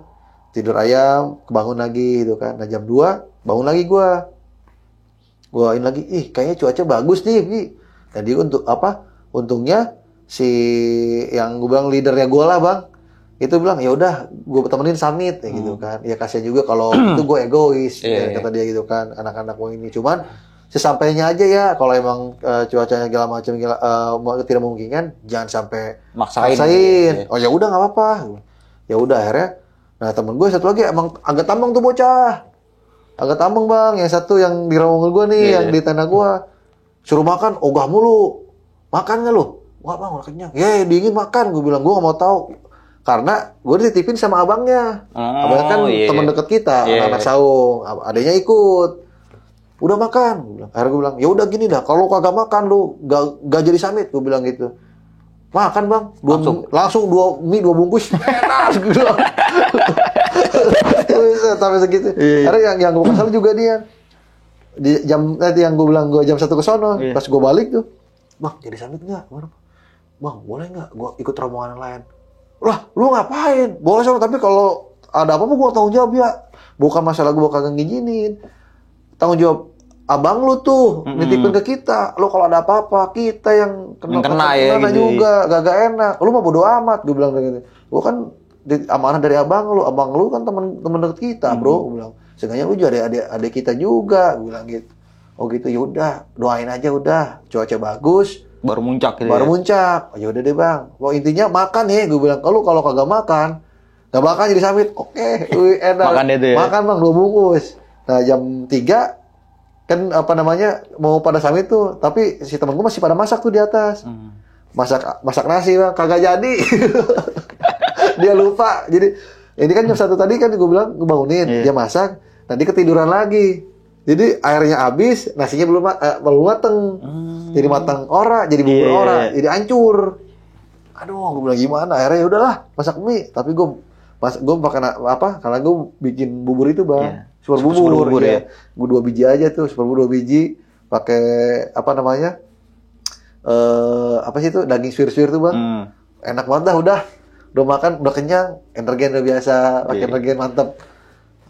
Tidur ayam, kebangun lagi gitu kan. Nah jam 2 bangun lagi gua. Guain lagi, kayaknya cuaca bagus nih. Jadi untungnya si yang gua bilang leadernya gua lah bang, itu bilang ya udah, gua temenin summit ya gitu kan. Ya kasihan juga kalau itu gua egois, kata dia gitu kan. Anak-anak gua ini cuman sesampainya aja ya, kalau emang cuacanya segala macam tidak memungkinkan, jangan sampai maksain. Oh ya udah nggak apa-apa. Ya udah akhirnya, nah temen gue satu lagi emang agak tambang tuh bocah, agak tambang bang. Yang satu yang di rombongan gue nih, yang di tenda gue, suruh makan, ogah mulu, makan nggak lu? Wah bang, udah kenyang. Ya dingin makan, gue bilang gue nggak mau tahu. Karena gue dititipin sama abangnya, abangnya kan teman dekat kita, anak-anak saung, adanya ikut. Udah makan, akhirnya gue bilang, ya udah gini dah, kalau kagak makan lu gak jadi summit, gue bilang gitu. Makan bang, langsung 2 mie 2 bungkus, enak, gue bilang. Sampai segitu. Karena yang gue masalah juga dia, di jam yang gue bilang gue jam 1 ke sono, pas gue balik tuh, bang jadi summit nggak? Bang boleh nggak? Gue ikut rombongan lain. Lah, lu ngapain? Boleh sono, tapi kalau ada apa-apa gue tanggung jawab ya. Bukan masalah gue kagak ngizinin. Tanggung jawab abang lu tuh nitipin ke kita. Lu kalau ada apa-apa, kita yang kena ya, juga gitu. Gak enak. Lu mah bodo amat, gue bilang kayak gitu. Gue kan amanah dari abang lu kan temen deket kita, bro. Gue bilang, seenggaknya lu juga adik kita juga, gue bilang gitu. Oh gitu, yaudah, doain aja udah, cuaca bagus. Baru muncak gitu. Muncak. Oh, yaudah deh bang. Mau intinya makan ya, gue bilang. Kalau kagak makan, gak bakal jadi summit. Oke, enak. Makan itu ya. Makan bang 2 bungkus. Nah jam 3 kan apa namanya mau pada summit tuh, tapi si temen gue masih pada masak tuh di atas. Masak nasi bang, kagak jadi. Dia lupa. Jadi ini kan jam 1 tadi kan gue bilang gue bangunin, dia masak, nanti ketiduran lagi. Jadi airnya habis, nasinya belum mateng. Jadi matang jadi bubur ora, jadi hancur. Aduh, gue bilang gimana? Akhirnya ya udahlah, masak mie. Tapi gue pakai apa? Karena gue bikin bubur itu bang, super bubur ya. Gue 2 biji aja tuh, super bubur 2 biji. Pakai apa namanya? Apa sih itu? Daging suwir-suwir tuh bang. Enak banget dah, udah makan, udah kenyang, energen udah biasa, pakai energen mantep.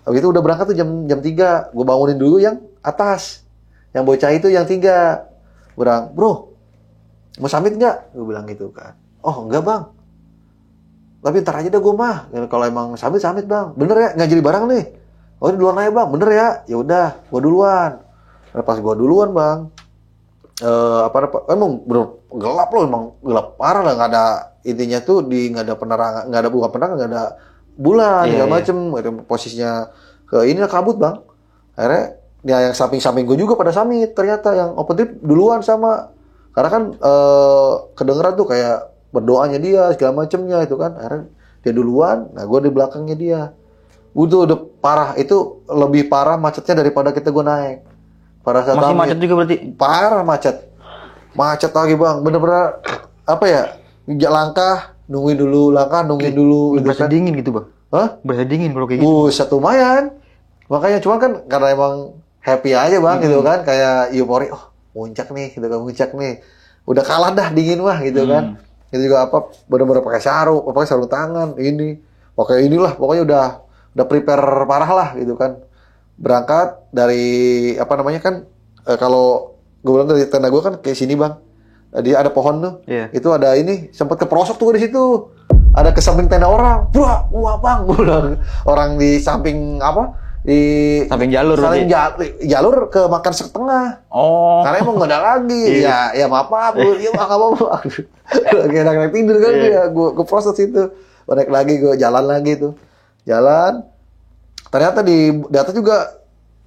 Habis itu udah berangkat tuh jam 3. Gue bangunin dulu yang atas, yang bocah itu yang 3. Bilang, bro, mau summit nggak? Gue bilang gitu kan. Oh enggak bang, tapi ntar aja dah gue mah. Kalau emang summit bang, bener ya nggak jadi barang nih. Oh ini duluan aja bang, bener ya. Ya udah, gue duluan. Nah, pas gue duluan bang, emang bener gelap loh, emang gelap parah lah, nggak ada intinya tuh nggak ada penerangan, nggak ada bukan penerangan, nggak ada bulan segala macem. Posisinya ke inilah kabut bang. Akhirnya ya yang samping gue juga pada summit ternyata, yang open trip duluan sama, karena kan kedengeran tuh kayak berdoanya dia segala macemnya itu kan. Akhirnya dia duluan, nah gue di belakangnya dia. Udah parah, itu lebih parah macetnya daripada gue naik. Pada saat masih macet juga berarti? Parah macet lagi bang, bener-bener apa ya, langkah nungguin dulu gitu berasa kan. Dingin gitu bang? Hah? Berasa dingin kalau kayak gitu? Satu lumayan. Makanya cuma kan karena emang happy aja bang gitu kan, kayak euforia, oh muncak nih gitu kan, udah kalah dah dingin mah gitu kan. Itu juga apa, bener-bener pakai sarung tangan ini, pakai inilah, pokoknya udah prepare parah lah gitu kan. Berangkat dari apa namanya kan, kalau gue bilang dari tenda gue kan kayak sini bang, dia ada pohon tuh, itu ada ini, sempat keprosok tuh di situ, ada ke samping tenda orang, wah bang, gue bilang orang di samping apa, di samping jalur, jalur ke makan setengah. Oh, karena emang nggak ada lagi. Ya maaf gue, ya nggak apa-apa. Lagi enak tidur kan dia, gue proses itu, balik lagi gue jalan lagi tuh, ternyata di atas juga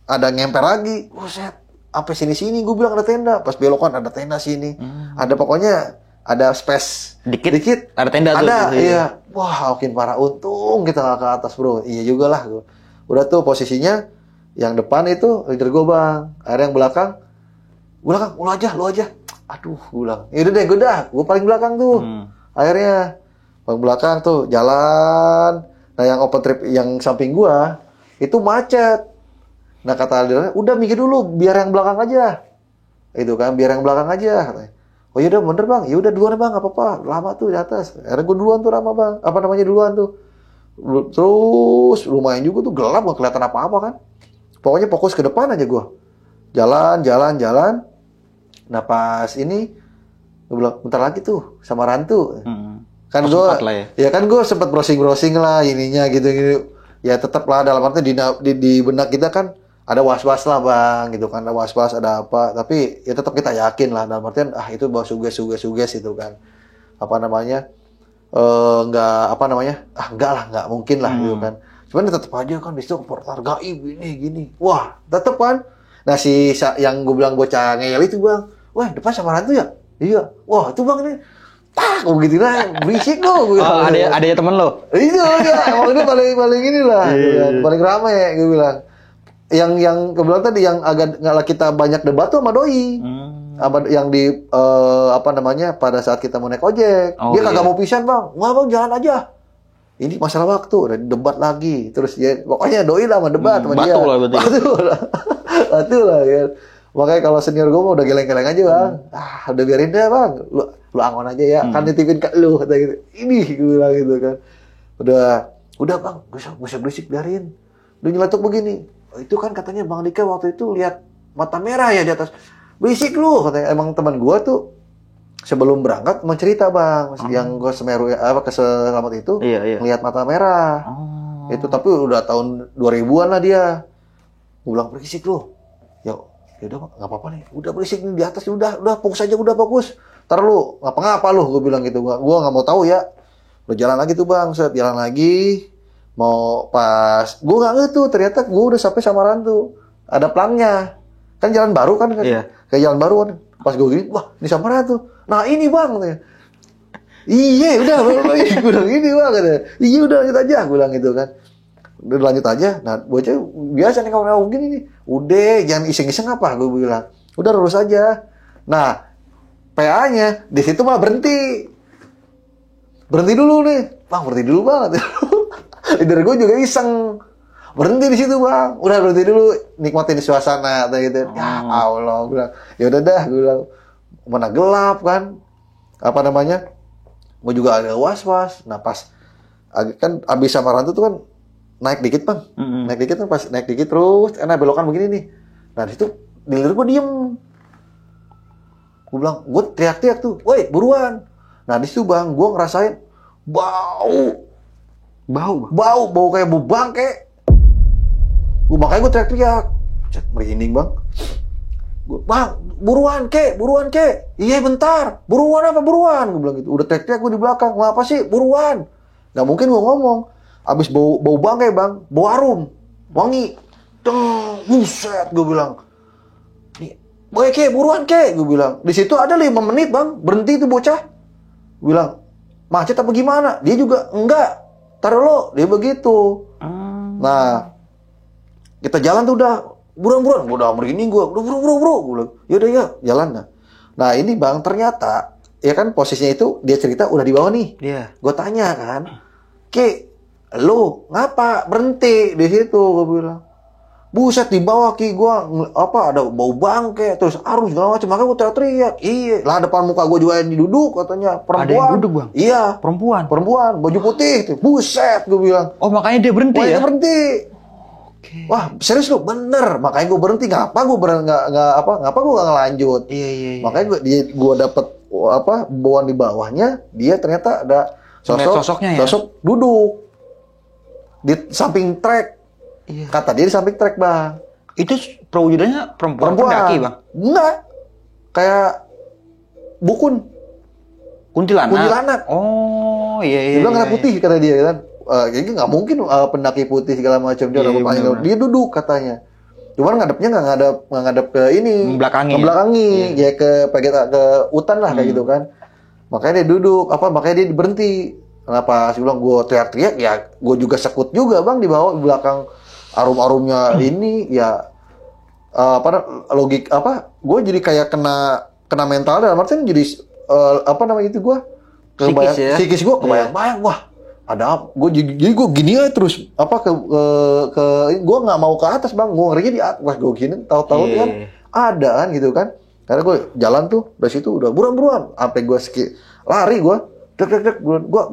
ada ngemper lagi. Buset, sampai sini gue bilang ada tenda, pas belokan ada tenda sini, ada pokoknya ada space dikit ada tenda tuh. Ada, iya. Wah, makin parah, untung kita nggak ke atas bro. Iya juga lah gue. Udah tuh posisinya yang depan itu leader gue bang, akhirnya yang belakang, lu aja. Aduh, gue bilang, yaudah deh, gue paling belakang tuh. Akhirnya paling belakang tuh jalan. Nah yang open trip yang samping gue itu macet. Nah kata leadernya, udah minggir dulu, biar yang belakang aja. Itu kan, biar yang belakang aja. Katanya. Oh yaudah bener bang, yaudah duluan bang, nggak apa-apa, lama tuh di atas. Akhirnya gue duluan tuh lama bang, duluan tuh. Terus lumayan juga tuh, gelap gak kelihatan apa-apa kan. Pokoknya fokus ke depan aja gue. Jalan. Nah pas ini gue bilang bentar lagi tuh sama Rantu. Kan gue ya kan gue sempat browsing lah ininya gitu. Ya tetap lah dalam arti di benak kita kan ada was-was lah bang gitu kan, ada was-was ada apa. Tapi ya tetap kita yakin lah dalam artian itu bawa suges itu kan. Apa namanya? Nggak mungkin lah gitu kan. Cuman tetap aja kan disitu portal gaib gini. Wah, tetap kan. Nah si yang gue bilang bocah ngeyel itu bang, wah depan sama Rantu ya? Iya. Wah itu bang ini, begitu lah, berisik lo. Ada temen lo? Itu emang ini paling inilah, paling ramai gue bilang. Yang kebetulan tadi yang agak nggak kita banyak debat tuh sama Doi. Yang di pada saat kita mau naik ojek, dia kagak mau pisan bang, nggak bang jalan aja. Ini masalah waktu, udah debat lagi, terus ya pokoknya Doi lah sama debat sama dia. Batu lah ya. Makanya kalau senior gue mau udah geleng-geleng aja bang, udah biarin deh bang, lu angon aja ya, kan nitipin ke lu kata gitu. Ini gue bilang gitu kan, udah bang, gak usah berisik, biarin. Udah nyeletuk begini, itu kan katanya Bang Dika waktu itu lihat mata merah ya di atas. Berisik lu, katanya. Emang teman gue tuh sebelum berangkat mau cerita bang, yang gue Semeru ke Selamat itu lihat mata merah. Itu tapi udah tahun 2000-an lah dia. Gue bilang berisik lu. Ya udah nggak apa-apa nih. Udah berisik nih di atas, udah fokus aja, udah fokus. Ntar lu ngapa lu, gue bilang gitu. Gue nggak mau tahu ya. Udah jalan lagi tuh bang, jalan lagi. Mau pas gue nggak ngerti tuh, ternyata gue udah sampai sama Rantu. ada pelangnya. Kan jalan baru kan. Iya. Kayak jalan baru kan. Pas gue gini, wah ini Samaran tuh. Nah ini bang. Katanya. Iya udah. Gue bilang ini bang. Katanya. Iya udah lanjut aja. Gue bilang gitu kan. Udah lanjut aja. Nah bocah biasa nih kawan-kawan gini nih. Udah jangan iseng-iseng apa. Gue bilang. Udah lurus aja. Nah PA-nya di situ malah berhenti. Berhenti dulu nih. Bang berhenti dulu banget. Leader gue juga iseng. Berhenti di situ bang. Udah berhenti dulu. Nikmatin suasana. Gitu. Ya Allah. Gue bilang. Ya udah dah. Gue bilang. Mana gelap kan. Apa namanya. Gue juga agak was-was. Nah pas. Kan abis Samaran tuh kan. Naik dikit bang. Naik dikit kan. Pas naik dikit terus. Enak belokan begini nih. Nah di situ. Leader gue diem. Gue bilang. Gue teriak-teriak tuh. Woi buruan. Nah di situ bang. Gue ngerasain. Bau kayak bau bangke. Makanya gue teriak-teriak. Merinding bang. Bang, buruan ke. Iya bentar. Buruan apa buruan? Gue bilang gitu. Udah teriak-teriak gue di belakang. Ngapa sih? Buruan. Gak mungkin gue ngomong. Abis bau bangke bang. Bau harum. Wangi. Buset. Gue bilang. Boy ke, buruan ke. Gue bilang. Di situ ada 5 menit bang. Berhenti tuh bocah. Gue bilang. Macet apa gimana? Dia juga enggak. Taruh lo. Dia begitu. Nah. Kita jalan tuh udah. Buruan. Udah merinding gue. Udah buru. Gue bilang. Yaudah ya. Jalan. Nah ini bang. Ternyata. Ya kan posisinya itu. Dia cerita udah di bawah nih. Iya. Gue tanya kan. Ki. Lu ngapa? Berhenti di situ. Gue bilang. Buset di bawah Ki. Gue ada bau bangke. Terus arus segala macam. Makanya gue teriak-teriak. Iya. Lah depan muka gue juga yang duduk katanya. Perempuan. Ada yang duduk bang? Iya. Perempuan. Baju putih. Buset gue bilang. Oh makanya dia berhenti ya? Dia berhenti. Wah serius lu bener. Makanya gue berhenti. Ngapa gue ngapa gue gak ngelanjut? Iya. Makanya gue dapet bawaan di bawahnya. Dia ternyata ada sosoknya ya? Sosok duduk di samping trek. Iya. Kata dia di samping trek bang. Itu perwujudannya perempuan pendaki bang? Enggak. Kayak bukun. Kuntilanak. Oh iya. Dia bilang karena putih kata dia kan. Kayaknya nggak mungkin pendaki putih segala macam dia dia duduk katanya. Cuman ngadepnya nggak ngadep ke ini. Membelakangi. Ya ke hutan lah kayak gitu kan. Makanya dia duduk. Makanya dia berhenti. Kenapa? Saya bilang gue teriak-teriak ya. Gue juga sekut juga bang di bawah di belakang. Arum-arumnya ini ya gue jadi kayak kena mental dalam artian jadi itu gue psikis gue kebayang wah ada gue jadi gue gini aja terus gue nggak mau ke atas bang, gue ngerinya di atas gue gini tahu-tahu kan ada kan gitu kan, karena gue jalan tuh dari situ udah buruan sampai gue lari gue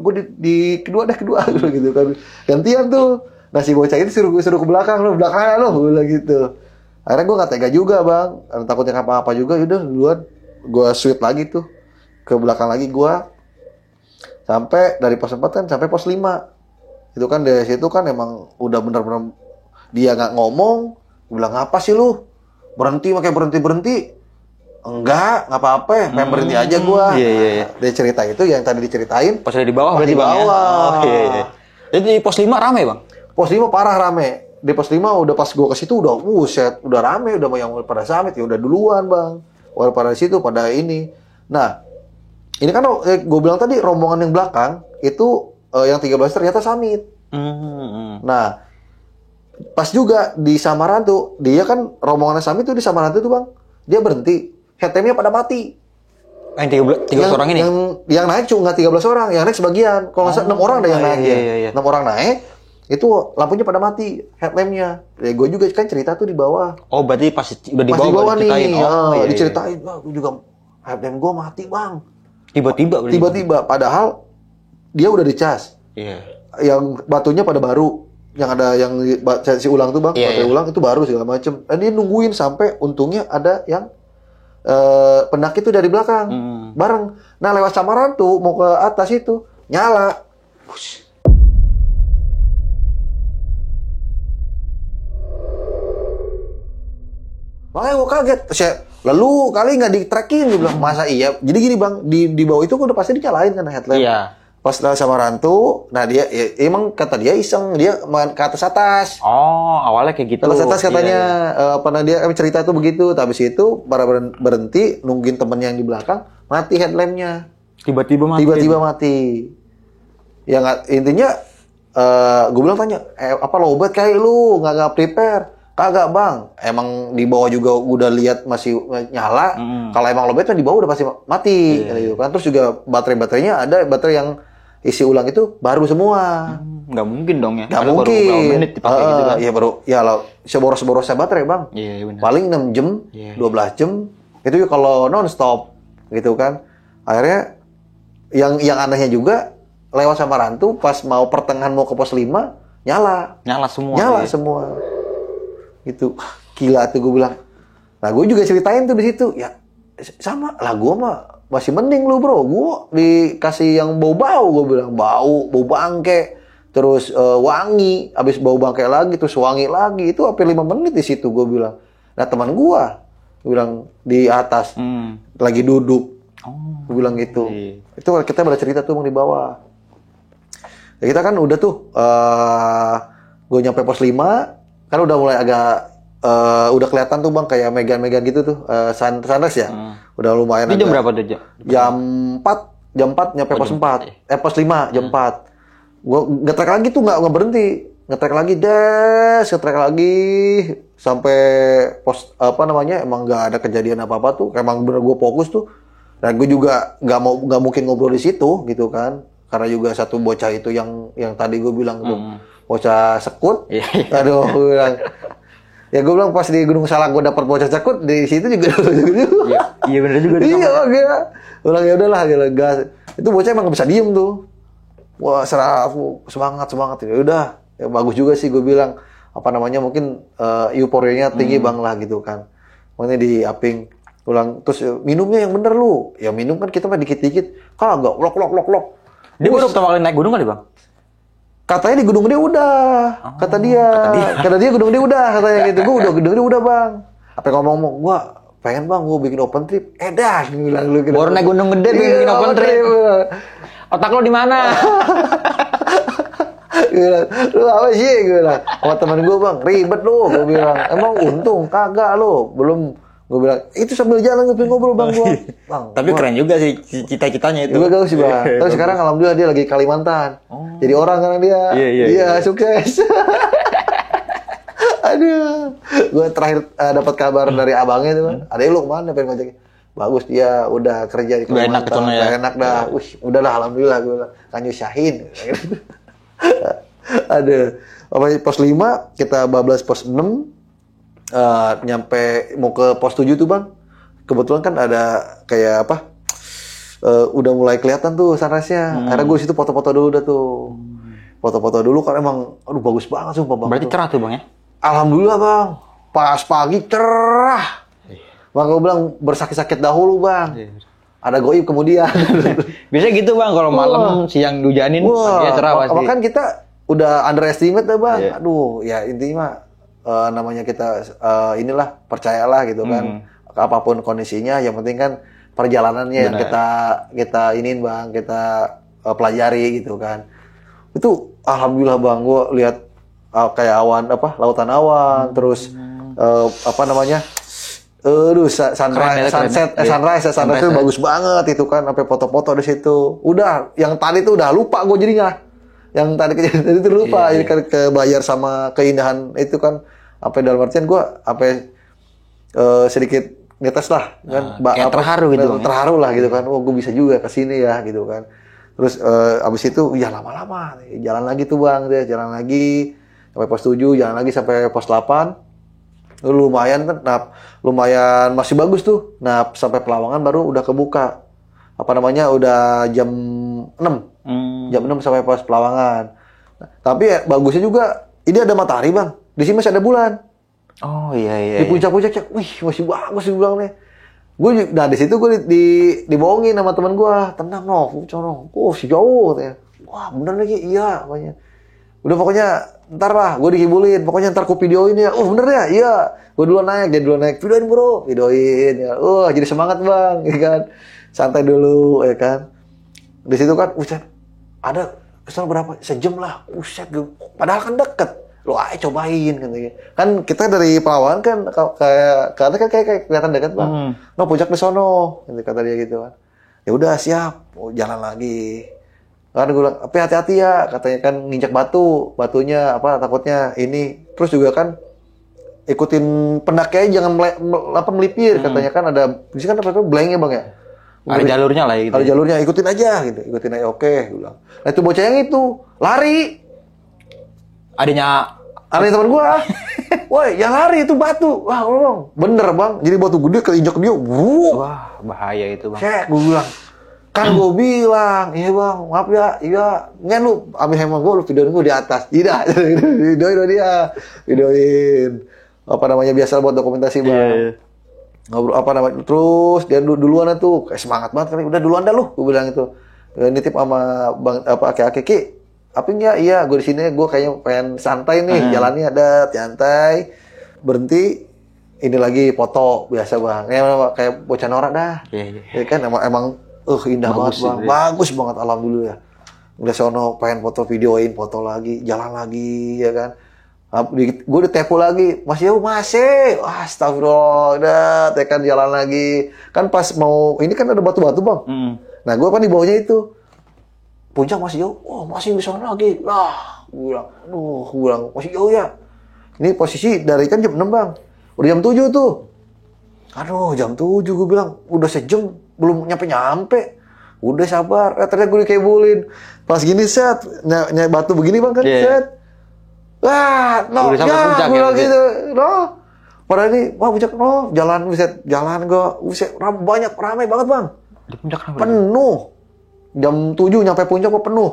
gue di kedua gitu kan gantian tuh. Nah si bocah itu suruh ke belakang lo, belakangnya lo, gue bilang gitu. Akhirnya gue nggak tega juga bang, karena takutnya apa-apa juga. Yaudah duluan, gue sweep lagi tuh ke belakang lagi gue, sampai dari pos 4 kan sampai pos 5. Itu kan dari situ kan emang udah bener-bener dia nggak ngomong, gue bilang ngapa sih lu berhenti enggak apa-apa, pengen berhenti aja gue. Iya. Dia cerita itu yang tadi diceritain. Pas di bawah berarti bang ya? Oh iya. Jadi di pos 5 rame bang? Pos 5 parah rame. Di pos 5 udah pas gue ke situ udah udah rame, udah mau yang pada summit ya udah duluan bang. Udah pada situ pada ini. Nah, ini kan gue bilang tadi rombongan yang belakang itu yang 13 ternyata summit. Nah, pas juga di Samaran tuh, dia kan rombongan summit tuh di Samaran tuh bang, dia berhenti, headlamp-nya pada mati. Yang 13 orang ini? Yang naik cuma nggak 13 orang, yang naik sebagian. Kalau nggak 6 orang ada yang naik ya. 6 orang naik, itu lampunya pada mati, headlamp-nya. Ya gue juga kan cerita tuh di bawah. Oh berarti pas udah di bawah nih, diceritain, wah gue juga headlamp gue mati bang. Tiba-tiba, padahal dia udah dicas. Iya. Yang batunya pada baru, yang ada yang si ulang tuh bang, baterai ulang itu baru segala macem. Dan dia nungguin sampai untungnya ada yang pendaki itu dari belakang, bareng. Nah lewat Samaran tuh mau ke atas itu nyala. Makanya gue kaget. Lalu kali nggak di tracking, dia bilang masa iya. Jadi gini bang, di bawah itu udah pasti dinyalain kan headlamp. Iya. pas lewat Samarantu, nah dia ya, emang kata dia iseng, dia main ke atas. Oh, awalnya kayak gitu. Ke atas katanya, Iya. pernah dia cerita tuh begitu. Habis itu para berhenti, nungguin temennya yang di belakang, mati headlampnya. Tiba-tiba mati. Tiba-tiba mati. Ya intinya, gue bilang tanya, apa lowbat kayak lu, nggak prepare? Kagak bang, emang di bawah juga udah lihat masih nyala. Kalau emang lowbat kan di bawah udah pasti mati, gitu kan. Terus juga baterainya ada baterai yang isi ulang itu baru semua. Nggak mungkin dong ya. Nggak Padahal mungkin. Baru beberapa menit dipakai gitu kan. Iya baru, ya lah seboros-borosnya baterai bang. Iya benar. Paling 6 jam, Iya. 12 jam. Itu kalau non-stop, gitu kan. Akhirnya, yang anehnya juga, lewat Samarantu, pas mau pertengahan mau ke pos 5, nyala. Nyala semua. Nyala iya. semua. Gitu. Gila tuh gue bilang. Nah gue juga ceritain tuh di situ. Ya sama lah, gue mah masih mending lu bro. Gue dikasih yang bau-bau, gue bilang. Bau bangke. Terus wangi. Habis bau bangke lagi, terus wangi lagi. Itu hampir 5 menit di situ gue bilang. Nah teman gue bilang di atas. Lagi duduk. Oh. Gue bilang gitu. Iya. Itu kita pada cerita tuh di bawah. Ya kita kan udah tuh, gue nyampe pos 5, kan udah mulai agak, udah kelihatan tuh bang, kayak megan-megan gitu tuh, sunrise ya. Udah lumayan. Itu jam berapa tuh, Jak? Jam 4 nyampe pos 4. Pos 5, jam 4. Gue nge-track lagi tuh, nggak berhenti. Nge-track lagi, nge-track lagi. Sampai pos, emang nggak ada kejadian apa-apa tuh. Emang bener gue fokus tuh. Dan gue juga nggak mungkin ngobrol di situ gitu kan. Karena juga satu bocah itu yang tadi gue bilang tuh, bocah sekut. Aduh, gue bilang. Ya gue bilang pas di Gunung Salak gue dapet bocah sekut, di situ juga. Iya bener juga. Iya, gila. Gue bilang ya udahlah, gila gas. Itu bocah emang nggak bisa diem tuh. Wah, serah semangat. Ya udah, ya bagus juga sih gue bilang. Mungkin euforianya tinggi bang lah gitu kan. Makanya di Aping ulang terus minumnya yang bener lu. Ya minum kan kita mah dikit-dikit. Kagak, lok. Dia baru pertama kali naik gunung kali bang? Katanya di Gunung Gede udah. Kata dia Gunung Gede udah katanya gitu. Gue udah Gunung Gede udah bang. Apa ngomong, gua pengen bang gue bikin open trip. Dah, bilang lu. Baru naik Gunung Gede bikin open trip. Otak lo di mana? Gue bilang, lu apa sih? Gue bilang, sama temen gue bang, ribet lu. Gue bilang, emang untung, kagak lu. Belum, gue bilang, itu sambil jalan ngobrol bang gue. Bang, Tapi keren juga sih cita-citanya itu. Juga gak sih bang. Tapi sekarang alhamdulillah dia lagi Kalimantan. Jadi orang kan dia. Iya. Sukses. Aduh. Gue terakhir dapat kabar dari abangnya itu kan. Adek lu kemana pengen ngajak? Bagus dia udah kerja di Kalimantan. Udah enak dah. Udahlah alhamdulillah gue bilang. Kan nyusahin. Aduh. Pos 5 kita bablas pos 6. Nyampe mau ke pos 7 tuh bang. Kebetulan kan ada kayak apa? Udah mulai kelihatan tuh sunrise-nya. Akhirnya gue situ foto-foto dulu dah tuh. Foto-foto dulu kan emang aduh bagus banget sumpah bang. Berarti cerah tuh bang ya? Alhamdulillah bang. Pas pagi cerah. Bang gue bilang bersakit-sakit dahulu bang. Ada goib kemudian. Biasanya gitu bang, kalau malam siang dihujanin, dia cerah pasti. Kan kita udah underestimate dah bang. Aduh, ya intinya namanya kita inilah percayalah gitu kan. Apapun kondisinya, yang penting kan perjalanannya yang kita iniin bang, kita pelajari gitu kan. Itu alhamdulillah bang, gue lihat kayak awan lautan awan, terus sunrise itu bagus banget itu kan, sampai foto-foto di situ. Udah, yang tadi tuh udah lupa gue jadinya. Yang tadi kejadian itu lupa, jadi kan kebayar sama keindahan itu kan. Sampai dalam artian gue sampai sedikit ngetes lah kan, kayak terharu gitu. Terharu lah gitu kan. Oh, gue bisa juga ke sini ya gitu kan. Terus abis itu ya lama-lama jalan lagi tuh bang, dia jalan lagi sampai pos 7, jalan lagi sampai pos 8. Lumayan kan, lumayan masih bagus tuh. Nah, sampai Pelawangan baru udah kebuka. Udah jam 6. Jam 6 sampai pos Pelawangan. Nah, tapi bagusnya juga ini ada matahari, Bang. Di sini masih ada bulan. Oh iya. Di puncak-puncaknya, wih masih bagus sih bilang nih. Nah di situ gue dibohongin sama teman gue, tenang no, corong, si jauh, katanya. Wah bener lagi, iya, pokoknya. Udah pokoknya ntar lah, gue dikibulin, pokoknya ntar ku videoin ya. Oh bener ya, iya. Gue duluan naik, videoin bro, videoin ya. Jadi semangat bang, ya kan. Santai dulu, ya kan. Di situ kan, ada kesana berapa? Sejam lah. Buset, padahal kan deket. Lo ayo cobain katanya. Kan kita dari Palawan kan kayak kelihatan dekat bang. No puncak di sono, gitu, kata dia gitu kan. Ya udah siap, jalan lagi. Kan gue bilang, tapi hati-hati ya, katanya kan nginjak batunya apa takutnya ini. Terus juga kan ikutin pendakinya jangan melipir, katanya kan ada di sini kan apa blanknya bang ya. Ada jalurnya lah gitu. Ada jalurnya, ikutin aja gitu. Ikutin aja, oke, gue bilang. Nah itu bocah yang itu lari. Adanya teman gua. Woi, yang lari itu batu. Wah, bang, bener bang. Jadi batu gede keinjak dia. Wah, bahaya itu bang. Cek, gue bilang. Kan gue bilang, iya bang, maaf ya, iya. Nggak lu, ambil handphone gue, lu videoin gue di atas. Tidak, videoin. Apa namanya, biasa buat dokumentasi bang. Yeah. Ngobrol apa namanya, terus dia duluan tuh, kayak semangat banget kali. Udah duluan dah lu, gue bilang itu. Nitip sama bang, apa, Aki, apa enggak, iya, gue di sini, gue kayaknya pengen santai nih, jalannya ada, santai. Berhenti, ini lagi foto, biasa bang. Kayak bocah norak dah. Yeah. Kan emang indah bagus banget bang, bagus banget alhamdulillah. Udah sono pengen foto videoin, foto lagi, jalan lagi ya kan. Gue udah tepo lagi, masih astagfirullah, udah tekan jalan lagi. Kan pas mau, ini kan ada batu-batu bang. Nah gue kan di bawahnya itu, puncak masih jauh, masih di sana lagi. Lah, gue bilang, masih jauh ya. Ini posisi dari kan jam 6 bang, udah jam 7 tuh. Aduh, jam 7 gue bilang, udah sejam, belum nyampe. Udah sabar, ternyata gue dikebulin. Pas gini set, nyai batu begini bang kan, set. Wah, no, ya, gue bilang gitu, no. Padahal ini, wah puncak, no, jalan gue, banyak, ramai banget bang. Di puncak ramai. Penuh. Jam 7 nyampe puncak kok penuh.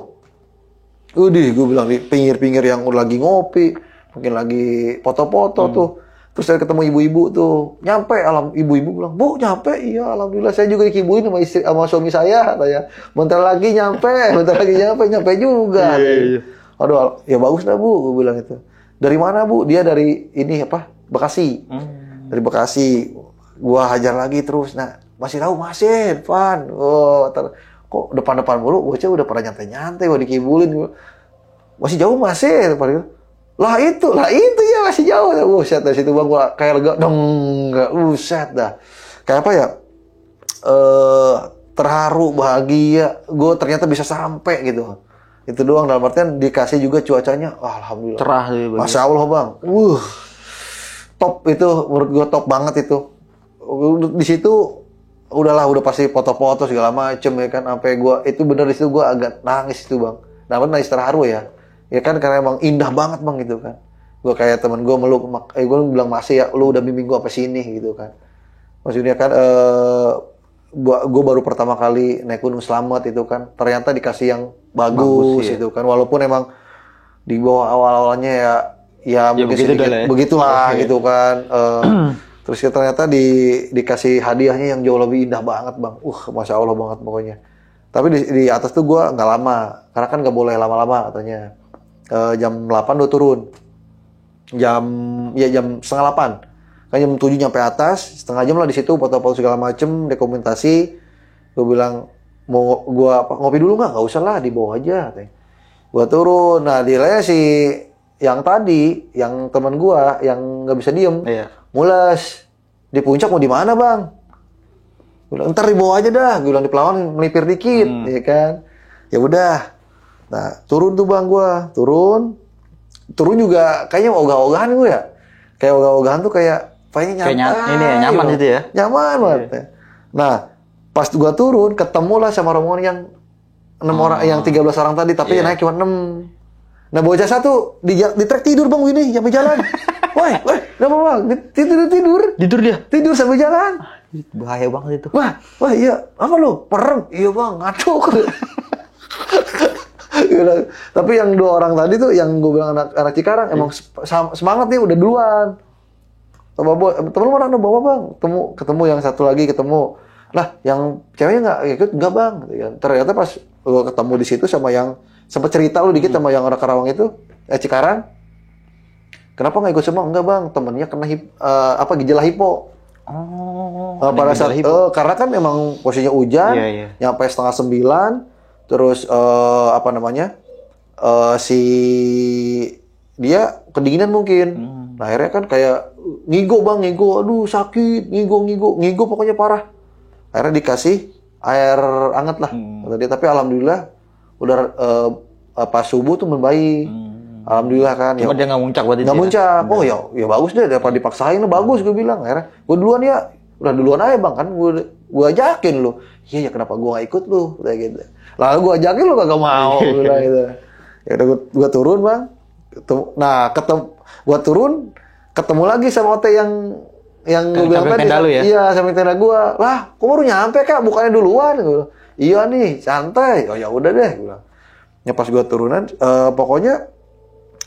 Udah, gue bilang di pinggir-pinggir yang lagi ngopi, mungkin lagi foto-foto tuh. Terus saya ketemu ibu-ibu tuh, nyampe, ibu-ibu bilang, Bu, nyampe, iya, alhamdulillah, saya juga dikibuin sama suami saya, katanya, bentar lagi nyampe juga. Iya. Aduh, ya bagus dah Bu, gue bilang itu. Dari mana Bu? Dia dari ini apa? Bekasi. Dari Bekasi. Gua hajar lagi terus, nah, masih tahu masih, Van. Kok depan-depan mulu, bocah udah pernah nyantai-nyantai, gua dikibulin. Masih jauh masih, Lah itu ya masih jauh. Buset, dari situ bang gua kayak lega, buset dah. Kayak apa ya? Terharu, bahagia. Gue ternyata bisa sampai gitu. Itu doang, dalam artian dikasih juga cuacanya, alhamdulillah. Cerah sih. Masya Allah bang. Top itu, menurut gue top banget itu. Di situ udah pasti foto-foto segala macem ya kan. Sampai gue itu bener di situ gue agak nangis itu bang. Nangis terharu ya. Ya kan karena emang indah banget bang gitu kan. Gue kayak temen gue meluk, gue bilang masih ya, lu udah bimbing gue apa sini gitu kan. Maksudnya kan, gue baru pertama kali naik Gunung Slamet itu kan, ternyata dikasih yang bagus itu kan. Walaupun emang di bawah awal-awalnya ya mungkin sedikit begitulah gitu kan. Terus ternyata dikasih hadiahnya yang jauh lebih indah banget bang. Masya Allah banget pokoknya. Tapi di atas tuh gue nggak lama, karena kan nggak boleh lama-lama katanya. Jam 8 udah turun. Jam 7:30. Kan jam 7 nyampe atas, setengah jam lah di situ foto-foto segala macem, dokumentasi. Gue bilang, mau gua ngopi dulu nggak? Nggak usah lah, di bawah aja. Gua turun. Nah, dia si yang tadi, yang teman gua yang nggak bisa diem, mules. Di puncak mau di mana bang? Gue bilang, ntar di bawah aja dah. Gue bilang di Pelawan melipir dikit, ya kan? Ya udah. Nah, turun tuh bang gua, turun juga kayaknya ogah-ogahan gue ya. Kayak ogah-ogahan tuh kayak nyaman gitu ya. Nyaman banget. Nah, pas gua turun ketemulah sama rombongan yang 6 orang, yang 13 orang tadi, tapi yang naik cuma 6. Nah, bocah satu di trek tidur bang ini sampai jalan. Woi, kenapa bang? Tidur dia. Tidur sambil jalan. Bahaya banget itu. Wah, iya. Apa lu? Perem? Iya bang, ngantuk. Tapi yang 2 orang tadi tuh, yang gue bilang anak Cikarang, emang semangat nih, udah duluan. Temen lu mana bawa bang? Ketemu yang satu lagi ketemu. Lah, yang ceweknya nggak ikut, nggak bang. Ternyata pas gue ketemu di situ sama yang sempat cerita lu dikit sama yang orang Karawang itu, Cikarang. Kenapa nggak ikut semua? Enggak bang, temennya kena gejala hipo. Pada saat karena kan memang posisinya hujan, nyampe 8:30. Terus apa namanya? Si dia kedinginan mungkin. Nah, akhirnya kan kayak ngigo bang, ngigo, aduh sakit, ngigo pokoknya parah. Akhirnya dikasih air hangat lah. Kata dia, tapi alhamdulillah udah pas subuh tuh membaik. Alhamdulillah kan. Cuma dia nggak muncak berarti. Nggak muncak. Oh ya bagus deh, daripada dipaksain bagus gue bilang. Akhirnya gue duluan ya, udah duluan aja bang kan. Gue ajakin lu. Iya ya kenapa gue nggak ikut lu? Kayak gitu. Lalu gue ajakin lu kagak mau. Bilang gitu. Ya udah gue turun bang. Nah gue turun ketemu lagi sama Ote yang gue bilang tadi. Ya? Iya samping tenda gue. Lah kok baru nyampe kak? Bukannya duluan? Gue, iya nih santai. Oh ya udah deh. Gue bilang. Ya pas gue turunan, pokoknya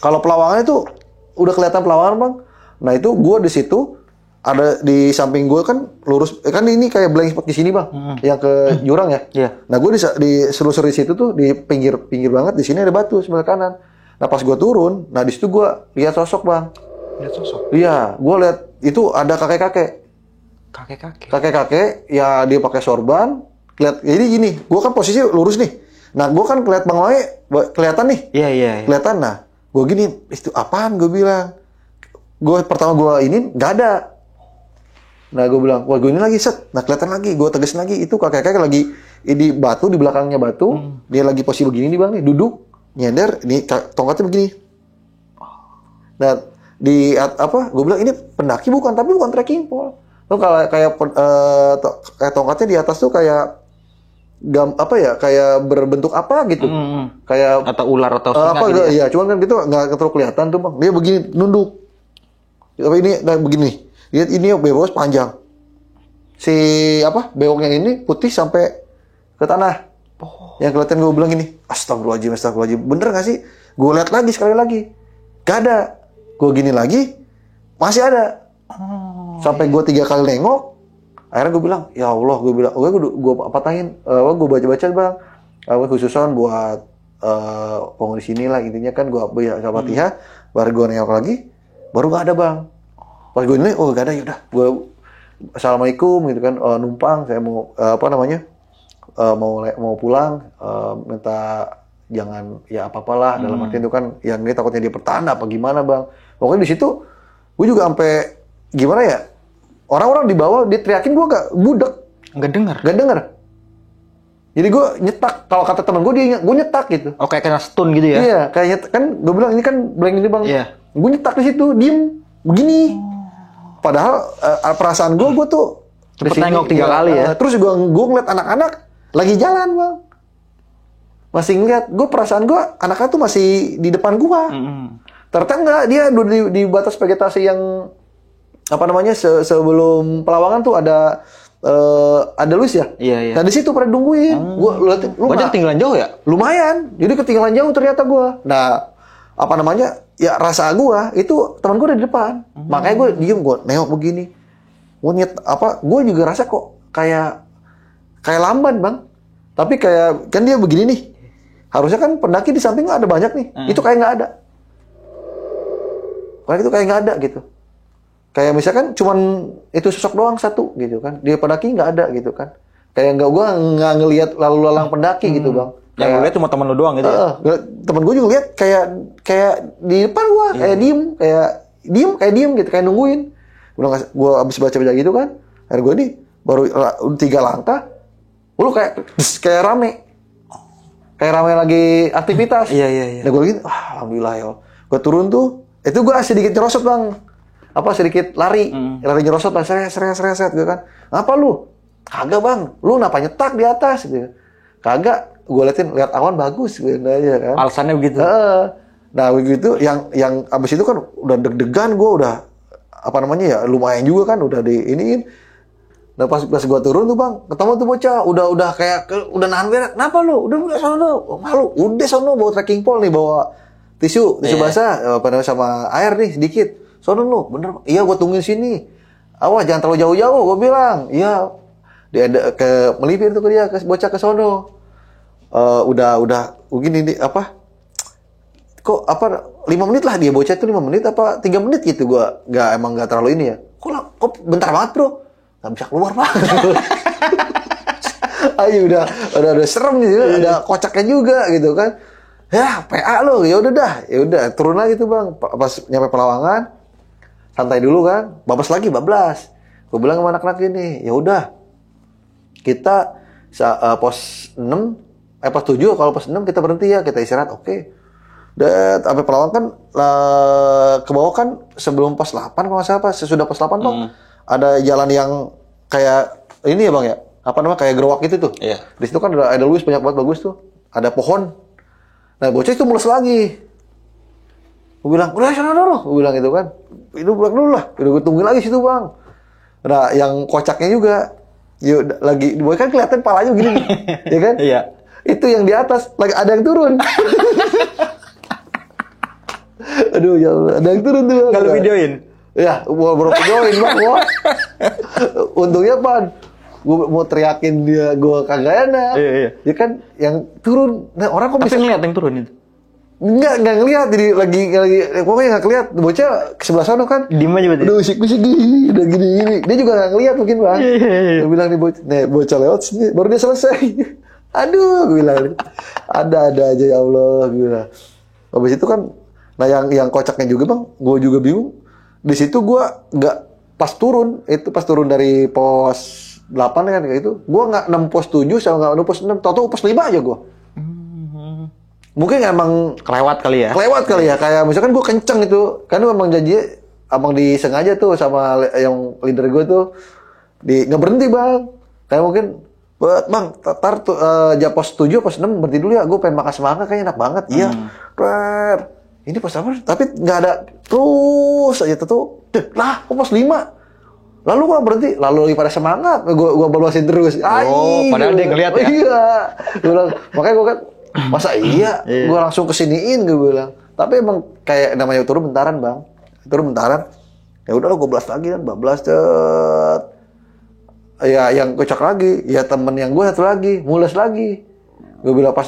kalau pelawangan itu udah kelihatan pelawangan bang. Nah itu gue di situ ada di samping gue kan lurus, kan ini kayak blank spot di sini bang, yang ke jurang ya. Iya. Nah gue di selusur di situ tuh di pinggir banget di sini ada batu sebelah kanan. Nah pas gue turun, nah di situ gue lihat sosok bang. Lihat sosok. Iya, gue lihat itu ada kakek-kakek. Kakek-kakek ya dia pakai sorban. Jadi gini, gue kan posisi lurus nih. Nah gue kan kelihatan Bang Mae kelihatan nih. Iya. Kelihatan. Nah gue gini, itu apaan gue bilang. Gue pertama gue ini nggak ada. Nah gue bilang, wah gue ini lagi set. Nah kelihatan lagi, gue tegesin lagi. Itu kakek-kakek lagi di batu, di belakangnya batu. Dia lagi posisi begini nih bang nih, duduk nyender. Ini tongkatnya begini. Nah di apa? Gue bilang ini pendaki bukan, tapi bukan trekking pole. Lo kalau kayak tongkatnya di atas tuh kayak apa ya, kayak berbentuk apa gitu, kayak atau ular atau singa apa gitu ya? Cuman kan gitu nggak terlalu kelihatan tuh bang. Dia begini nunduk. Tapi ini dan begini. Lihat ini bewok panjang. Si apa bewoknya ini putih sampai ke tanah. Yang kelihatan gue bilang ini, astagfirullahaladzim. Bener nggak sih? Gue lihat lagi sekali lagi, gak ada. Gue gini lagi, masih ada. Sampai gue 3 kali nengok. Akhirnya gue bilang, ya Allah, gue patahin, gue baca-baca bang, khususan buat penghuni sini lah intinya kan gue baca Fatihah, baru gue nengok lagi, baru gak ada bang. Pas gue nilai, oh gak ada, yaudah, gue assalamualaikum gitu kan, numpang, saya mau mau pulang, minta jangan ya apa-apalah dalam arti itu kan, yang ini takutnya dia pertanda apa gimana bang. Pokoknya di situ, gue juga sampai gimana ya. Orang-orang di bawah dia teriakin, gue gak budek. Gak denger. Jadi gue nyetak. Kalau kata teman gue, gue nyetak gitu. Oh kayak kena stun gitu ya? Iya, kayak nyetak. Kan gue bilang ini kan blank ini bang. Iya. Gue nyetak di situ, diem begini. Padahal perasaan gue tuh cepet nengok 3 kali ya. Terus gue ngeliat anak-anak lagi jalan bang. Masih ngeliat. Gue perasaan gue anak-anak tuh masih di depan gue. Ternyata enggak, dia di batas vegetasi yang apa namanya sebelum Pelawangan tuh ada Luis ya. Iya. Nah di situ pada nungguin. Lu banyak ketinggalan jauh ya? Lumayan. Jadi ketinggalan jauh ternyata gue. Nah apa namanya ya rasa gue itu teman gue di depan. Makanya gue diem, gue nengok begini. Gue juga rasa kok kayak lamban bang. Tapi kayak kan dia begini nih. Harusnya kan pendaki di samping ada banyak nih. Itu kayak nggak ada. Kayak itu kayak nggak ada gitu. Kayak misalkan cuman itu sosok doang satu gitu kan. Dia pendaki nggak ada gitu kan. Kayak gue nggak ngelihat lalu lalang pendaki gitu bang. Yang gue lihat cuma teman lu doang gitu ya. Temen gue juga lihat kayak di depan gue kayak diem gitu kayak nungguin. Gue abis baca gitu kan. Akhirnya gue ini baru 3 langkah. Lu kayak rame. Kayak rame lagi aktivitas. Iya. Nah gue gini, alhamdulillah ya. Gue turun tuh, itu gue sedikit nyerosot bang. Sedikit lari nyerosot bang, seret gitu kan. Apa lu? Kagak bang, lu kenapa nyetak di atas gitu. Kagak, gue lihat awan bagus gitu aja kan. Alasannya begitu. Nah begitu, yang abis itu kan udah deg-degan, gue udah apa namanya ya lumayan juga kan udah di iniin. Nah pas gue turun tuh bang, ketemu tuh bocah, udah kayak udah nahan berak. Kenapa lu? Udah sono, malu. Udah sono bawa trekking pole nih, bawa tisu basah, sama air nih sedikit. Sono lu, bener. Iya gue tungguin sini. Awas jangan terlalu jauh-jauh, gue bilang. Iya. Dia ke melipir tuh ke dia, ke bocah ke sono. Udah begini nih apa? Kok 5 menit lah dia bocah itu 5 menit apa 3 menit gitu gua emang terlalu ini ya. Kok bentar banget, Bro. Gak bisa keluar, Pak. Ayo udah serem gitu, ada kocaknya juga gitu kan. Ya PA lo, ya udah turun lagi tuh bang. Pas nyampe Pelawangan, santai dulu kan, bablas. Gue bilang sama anak-anak ini, ya udah kita pos 6, pos 7, kalau pos 6 kita berhenti ya, kita istirahat, oke. Dan sampai Pelawan kan ke bawah kan sebelum pos 8 kalau nggak salah pas sesudah pos 8 bang ada jalan yang kayak ini ya bang ya apa namanya kayak gerowak gitu tuh. Iya. Di situ kan ada luis banyak banget bagus tuh. Ada pohon. Nah bocah itu mulus lagi. Gue bilang udah sana dulu. Gue bilang gitu kan. Itu pulang dulu lah. Udah gue tungguin lagi situ bang. Nah yang kocaknya juga. Yuk lagi boy kan kelihatan palanya gini. Ya kan? Iya. Itu yang di atas lagi ada yang turun. Aduh ya Allah, ada yang turun tuh. Kalau videoin? Ya, baru videoin bang. Wah. Untungnya pan, gue mau teriakin dia, gue kagak enak. Iya. Ya kan, yang turun. Nah orang kok bisa ngeliat yang turun itu? Enggak ngeliat. Jadi lagi pokoknya nggak ngeliat. Bocah ke sebelah sana kan. Diem aja berarti. Udah usik gini, udah gini. Dia juga nggak ngeliat mungkin bang. Iya. Dia bilang nih bocah lewat sini, baru dia selesai. Aduh, gue bilang ada aja ya Allah, gue bilang. Habis itu kan. Nah yang kocaknya juga bang, gue juga bingung. Di situ gue nggak pas turun dari pos 8 kan kayak itu, gue nggak 6 pos 7 sama nggak 6 pos 6, tau pos 5 aja gue. Mungkin emang Kelewat kali ya? Kayak misalkan gue kenceng itu, kan memang janji, abang disengaja tuh sama yang leader gue tuh, nggak berhenti bang. Kayak mungkin, bang, tar tuh pos 7, pos 6 berhenti dulu ya, gue pengen makan semangka kayaknya enak banget. Iya, ini pos apa? Tapi nggak ada terus aja tuh. Lah, kok pos 5? Lalu gua berhenti, lalu lagi pada semangat, gua baluasin terus. Padahal dia ngeliat ya. Iya. Gua bilang, makanya gua kan masa iya? Gua langsung kesiniin gua bilang. Tapi emang kayak namanya turun bentaran, Bang. Turun bentaran. Ya udah gua blast lagi kan, bablas cet. Ya yang kocak lagi, ya temen yang gua satu lagi, mules lagi. Gue bilang pas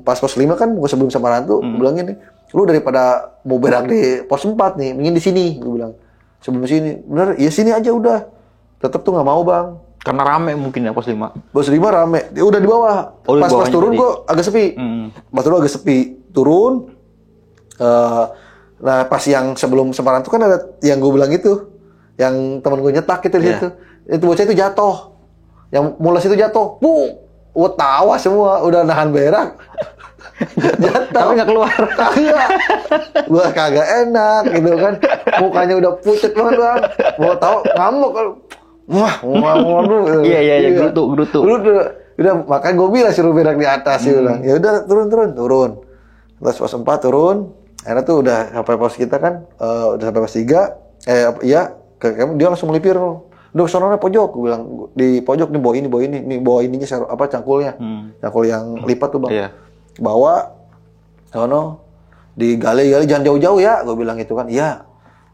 pos 5 kan, gue sebelum sama Rantu, gue bilang gini, lu daripada mau berak di pos 4 nih, mending di sini, gue bilang. Sebelum sini, bener, ya sini aja udah. Tetep tuh nggak mau bang. Karena rame mungkin ya pos 5. Pos 5 rame, dia udah di bawah. Pas turun gue agak sepi. Pas turun agak sepi, turun. Nah pas yang sebelum Semarang tuh kan ada yang gue bilang itu, yang temen gue nyetak gitu di situ. Itu bocah itu jatuh, yang mules itu jatuh, gue tawa semua, udah nahan berak. Jatuh. Tapi nggak keluar. Iya. Gue kagak enak gitu kan. Mukanya udah pucet banget bang. Mau tahu ngamuk kalau waduh. Iya, gerutu. Udah makanya gue bilang suruh berak di atas sih bilang. Ya udah turun. Terus pos 4 turun. Akhirnya tuh udah sampai pos kita kan, udah sampai pos 3. Dia langsung melipir. Udah sononya pojok, gue bilang di pojok nih bawa ininya cangkulnya, cangkul yang lipat tuh bang, bawa, sono, digali jangan jauh-jauh ya, gue bilang gitu kan, iya,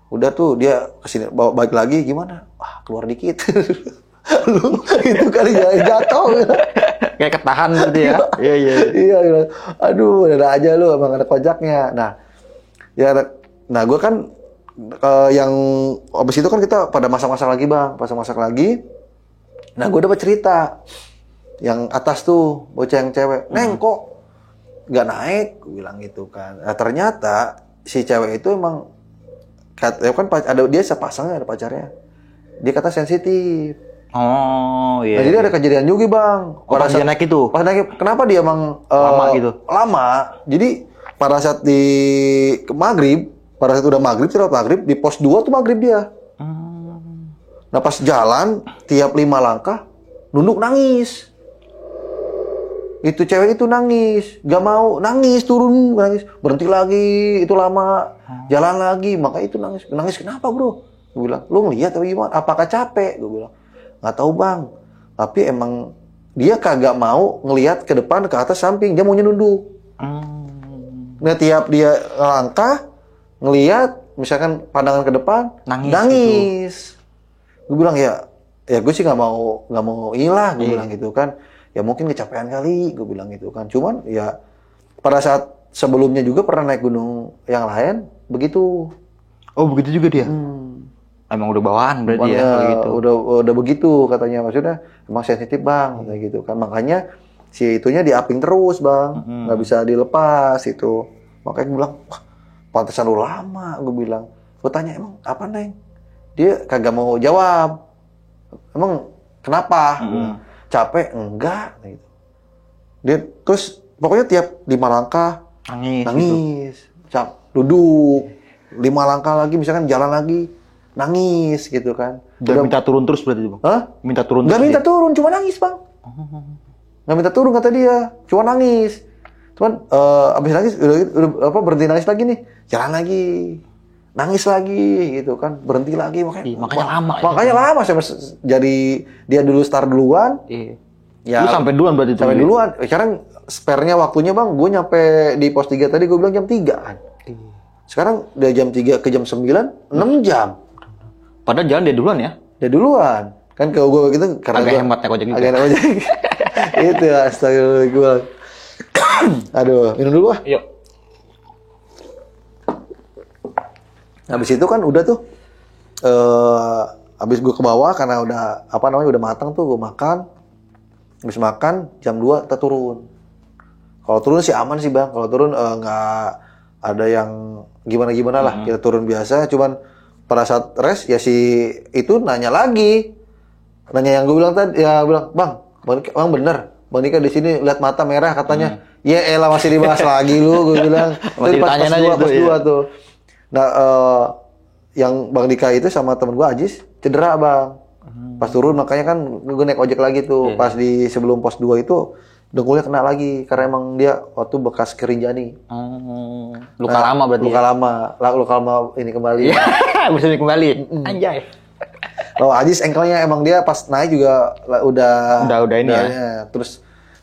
udah tuh dia kesini bawa balik lagi gimana, keluar dikit, lu itu kali jatuh, kayak ketahan gitu ya, iya, aduh ada aja lu emang ada kojaknya, nah gue kan yang abis itu kan kita pada masak-masak lagi bang, nah gue dapat cerita yang atas tuh bocah yang cewek, Neng kok nggak naik, gue bilang gitu kan. Nah ternyata si cewek itu emang kan ada dia sepasangnya, ada pacarnya, dia kata sensitif. Oh iya. Nah, jadi ada kejadian juga bang. Pas dia naik itu. Pas naik, kenapa dia emang lama gitu? Lama. Jadi pada saat di maghrib. Pada saat udah maghrib di pos 2 tuh maghrib dia. Nah pas jalan, tiap 5 langkah, nunduk nangis. Itu cewek itu nangis, gak mau, turun, berhenti lagi, itu lama, jalan lagi, makanya itu nangis kenapa bro? Gue bilang, lu ngeliat atau gimana? Apakah capek? Gue bilang, gak tahu bang, tapi emang dia kagak mau ngelihat ke depan, ke atas, samping, dia maunya nunduk. Nah tiap dia langkah, ngelihat misalkan pandangan ke depan nangis. Gitu. Gue bilang ya gue sih nggak mau hilang, gue bilang gitu kan, ya mungkin kecapean kali, gue bilang gitu kan, cuman ya pada saat sebelumnya juga pernah naik gunung yang lain begitu. Oh begitu juga dia. Emang udah bawaan berarti ya kalau gitu. Udah begitu katanya, maksudnya emang sensitif bang, kayak gitu kan, makanya si itunya diaping terus bang, nggak bisa dilepas itu. Makanya gue bilang, wah pantesan lu lama, gue bilang. Gue tanya emang apa Neng? Dia kagak mau jawab. Emang kenapa? Capek? Enggak. Gitu. Dia terus pokoknya tiap 5 langkah nangis. Gitu. Duduk 5 langkah lagi, misalkan jalan lagi nangis gitu kan. Udah minta turun terus berarti bang? Hah? Minta turun? Nggak minta turun, cuma nangis bang. Nggak minta turun kata dia, cuma nangis. Cuman abis nangis udah berhenti nangis lagi nih, jalan lagi, nangis lagi gitu kan, berhenti lagi makanya lama. Makanya lama sampai jadi dia dulu start duluan. Iya. Ya, lu sampai duluan berarti. Sampai duluan. Sekarang spare-nya waktunya bang, gue nyampe di pos 3 tadi gue bilang jam 3 kan. Sekarang dari jam 3 ke jam 9, 6 jam. Padahal jalan dia duluan ya? Dia duluan. Kan kalau gue gitu karena agak hemat naik ojek juga. Agak ojek. Itu ya, astagfirullah gue. Aduh, minum dulu ah. Yuk. Habis itu kan udah tuh habis gue ke bawah karena udah udah matang tuh, gue makan. Habis makan jam 2 kita turun. Kalau turun sih aman sih bang. Kalau turun nggak ada yang gimana-gimana lah. Kita turun biasa. Cuman pada saat rest ya si itu nanya lagi. Nanya yang gue bilang tadi, ya bilang bang bener. Bang Dika di sini lihat mata merah katanya. Ya elah masih dibahas lagi lu, gue bilang. Itu pas 2 tuh. Nah yang Bang Dika itu sama temen gue Ajis cedera bang. Pas turun makanya kan gue naik ojek lagi tuh. Pas di sebelum pos 2 itu dengkulnya kena lagi karena emang dia waktu bekas kerinjani. Luka lama berarti. Luka lama ini kembali. Bisa kembali. Anjay. Kalau Ajis engkelnya emang dia pas naik juga udah ini ya. Terus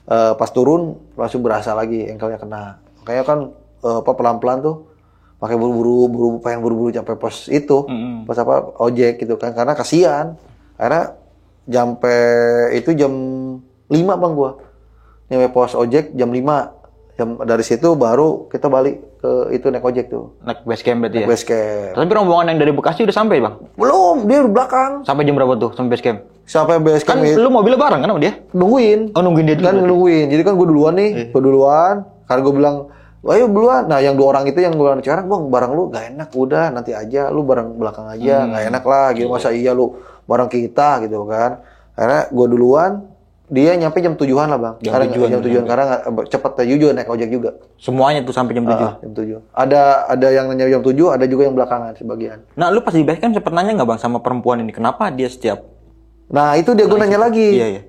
pas turun langsung berasa lagi engkelnya kena. Makanya kan pelan-pelan tuh pakai buru-buru sampai pos itu. Pos ojek gitu kan, karena kasihan. Karena sampai itu jam 5 bang gua. Nyampe pos ojek jam 5. Dari situ baru kita balik ke itu naik ojek tuh. Naik base camp berarti ya? Base camp. Tapi rombongan yang dari Bekasi udah sampai bang? Belum, dia di belakang. Sampai jam berapa tuh sampai base camp? Sampai base camp kan lu mobilnya bareng kan sama dia? Nungguin. Oh nungguin dia dulu? Kan nungguin. Jadi kan gue duluan nih. Gue duluan. Karena gue bilang, ayo duluan. Nah yang 2 orang itu yang gue bilang, sekarang bang bareng lu gak enak. Udah nanti aja. Lu bareng belakang aja. Gak enak lah. Gitu. Masa iya lu bareng kita gitu kan. Karena gue duluan. Dia nyampe jam 7-an lah bang. Jam 7-an karena cepet juga naik ojek juga. Semuanya tuh sampai jam 7? Jam 7. Ada yang nanya jam 7, ada juga yang belakangan sebagian. Nah lu pas di base camp sempet nanya gak bang sama perempuan ini? Kenapa dia setiap... Nah itu dia gue nanya lagi. Iya.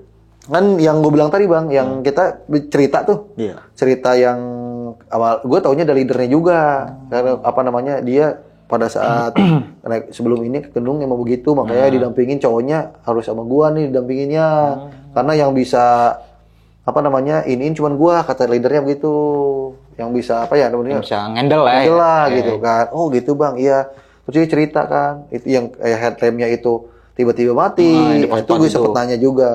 Kan yang gue bilang tadi bang, yang kita cerita tuh. Iya. Cerita yang awal, gue taunya dari leadernya juga. Karena dia pada saat naik sebelum ini ke Kendung emang begitu, makanya didampingin cowoknya harus sama gua nih didampinginnya. Karena yang bisa iniin cuman gua, kata leadernya begitu. Yang bisa bisa ngendel lah gitu kan. Oh gitu bang, iya. Terus dia cerita kan, itu yang headlampnya itu tiba-tiba mati. Itu gue sempet nanya juga.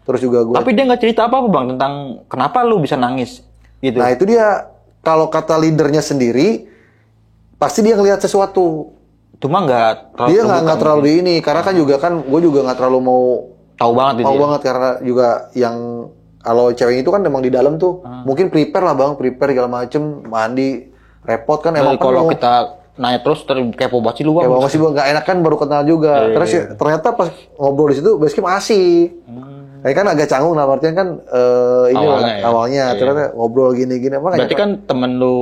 Terus juga gue. Tapi dia nggak cerita apa bang tentang kenapa lu bisa nangis gitu. Nah itu dia, kalau kata leadernya sendiri pasti dia ngelihat sesuatu. Cuma dia nggak terlalu di ini, karena kan juga kan gue juga nggak terlalu mau tahu banget karena juga yang kalau cewek itu kan memang di dalam tuh mungkin prepare segala macem, mandi repot kan emang kalau kita nanya terus kepo banget sih lu bang. Kepo masih nggak enak kan, baru kenal juga. Terus ternyata pas ngobrol di situ basecamp asik. Kan agak canggung lah, artinya kan awalnya ternyata ngobrol gini-gini. Berarti kan temen lu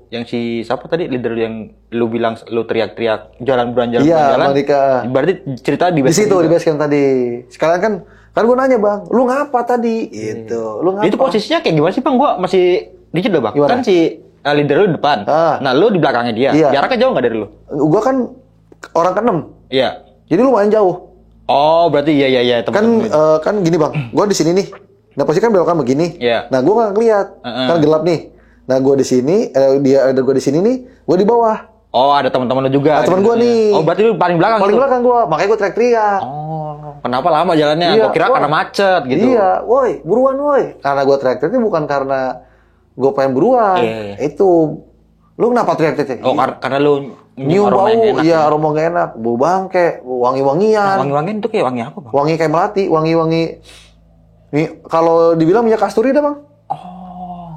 yang si siapa tadi leader yang lu bilang lu teriak-teriak jalan. Iya, Monika. Berarti cerita di situ di basecamp tadi. Sekarang kan gue nanya bang, lu ngapa tadi? Gitu. Lu ngapa? Itu posisinya kayak gimana sih bang? Gua masih dikit loh bang. Gimana? Kan si leader lu depan. Nah lu di belakangnya dia. Iya. Jaraknya jauh nggak dari lu? Gua kan orang ke-6. Iya. Jadi lumayan jauh. Oh, berarti iya kan gini bang, gue di sini nih. Nah posisi kan belokan begini. Iya. Nah gue nggak ngeliat, kan gelap nih. Nah gue di sini, gue di sini nih, gue di bawah. Oh ada teman-teman lu juga. Nah, teman gue nih. Oh berarti lu paling belakang. Paling belakang gue, makanya gue teriak-teriak. Oh, kenapa lama jalannya? Iya, gue kira karena macet gitu. Iya, woi, buruan woi. Karena gue teriak-teriak itu bukan karena gue pengen buruan. Itu Lu kenapa teriak-teriak? Oh, karena lu Nyium aroma yang bau, enak iya ya? aroma gak enak, bau bangke, wangi-wangian. Wangi-wangian itu kayak wangi apa, Bang? Wangi kayak melati, wangi-wangi. Nih, kalau dibilang minyak kasturi dah, Bang. Oh.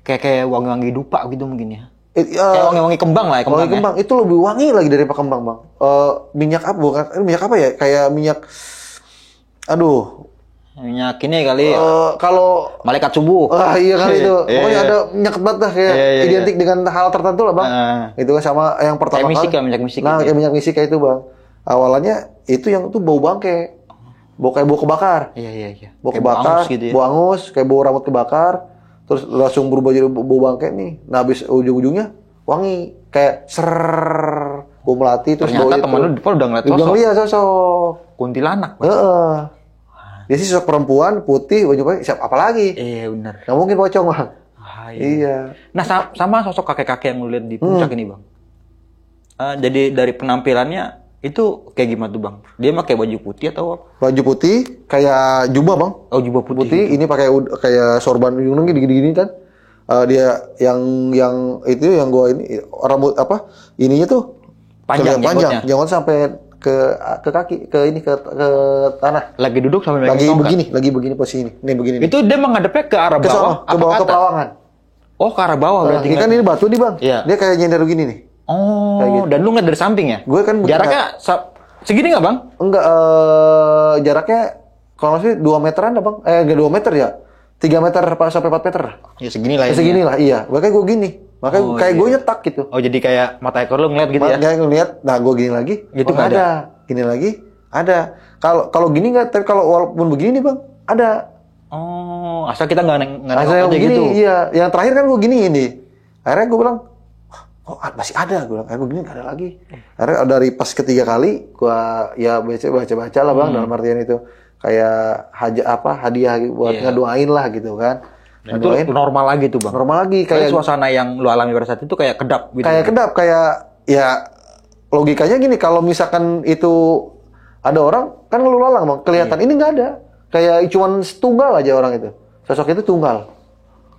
Kayak wangi-wangi dupa gitu mungkin ya. Ya, Kayak wangi-wangi kembang lah ya, wangi ya. kembang itu lebih wangi lagi daripada kembang, Bang. Minyak apa? Bukan minyak apa ya? Kayak minyak aduh. Minyak ini kali Kalau malaikat subuh. iya kali itu. Iya, Pokoknya iya. ada minyak banget dah kayak Iya. identik dengan hal tertentu lah, Bang. Itu sama yang pertama Kayak misik kali. ya, minyak misik Nah, gitu kayak minyak misik kayak itu, Bang. Awalnya itu yang tuh bau bangke. Bau kayak bau kebakar. Iya. Bau Kayak kebakar, angus gitu ya. bau angus, kayak bau rambut kebakar. Terus langsung berubah jadi bau bangke nih. Nah, habis ujung-ujungnya wangi kayak ser bau melati terus bau Ternyata itu. temen lu depan udah ngeliat Dia bilang, sosok iya sosok. kuntilanak, Bang. Heeh. Dia sih sosok perempuan, putih, baju pakai siapa apalagi? Iya, benar. Nggak mungkin pocong, Bang. Iya. Iya. Nah, sama sosok kakek-kakek yang lu lihat di puncak ini, Bang. Jadi dari penampilannya itu kayak gimana tuh, Bang? Dia pakai baju putih atau apa? Baju putih kayak jubah, Bang. Oh, jubah putih. Putih, ini pakai kayak sorban ujung gini-gini kan. Dia yang itu yang gua ini rambut apa? Ininya tuh Panjang panjang. jenggotnya. Jenggot sampai ke kaki, ke tanah. Lagi duduk sambil megang Lagi tongkat. lagi begini posisi ini. Nih begini nih. Itu dia menghadapnya ke arah Ke bawah, sana, ke bawah ke atas? Pelawangan. Oh, ke arah bawah Nah, berarti. ini kan ini batu nih, Bang. Iya. Dia kayak nyender begini nih. Oh, Kayak gitu. dan lu ngeliat dari samping ya? Gue kan Jaraknya segini nggak, Bang? enggak jaraknya kalau nggak sih 2 meteran dah, Bang. Enggak 2 meter ya. 3 meter sampai 4 meter. Ya segini lah. Segini lah, iya. Makanya gue gini. Makanya Oh, kayak iya. gue nyetak gitu. Oh, jadi kayak mata ekor lu ngeliat gitu ya? Makanya ngeliat, nah gue gini lagi, Gitu oh, nggak ada. Gini lagi, ada. Kalau gini nggak, tapi kalau walaupun begini nih, Bang, ada. Oh, asal kita nggak nengok Saya aja begini, gitu. iya. Yang terakhir kan gue gini ini. Akhirnya gue bilang, oh masih ada. Gue bilang, gue gini nggak ada lagi. Akhirnya dari pas ketiga kali, gue ya baca lah, Bang, dalam artian itu kayak hadiah buat Iya. ngedoain lah gitu kan. Dan itu normal lagi tuh, Bang. Normal lagi Kayak kayak suasana yang lu alami pada saat itu kayak kedap gitu. kayak kedap kayak ya logikanya gini, kalau misalkan itu ada orang kan lalu lalang, Bang, kelihatan ini nggak ada, kayak cuman tunggal aja orang itu, sosok itu tunggal.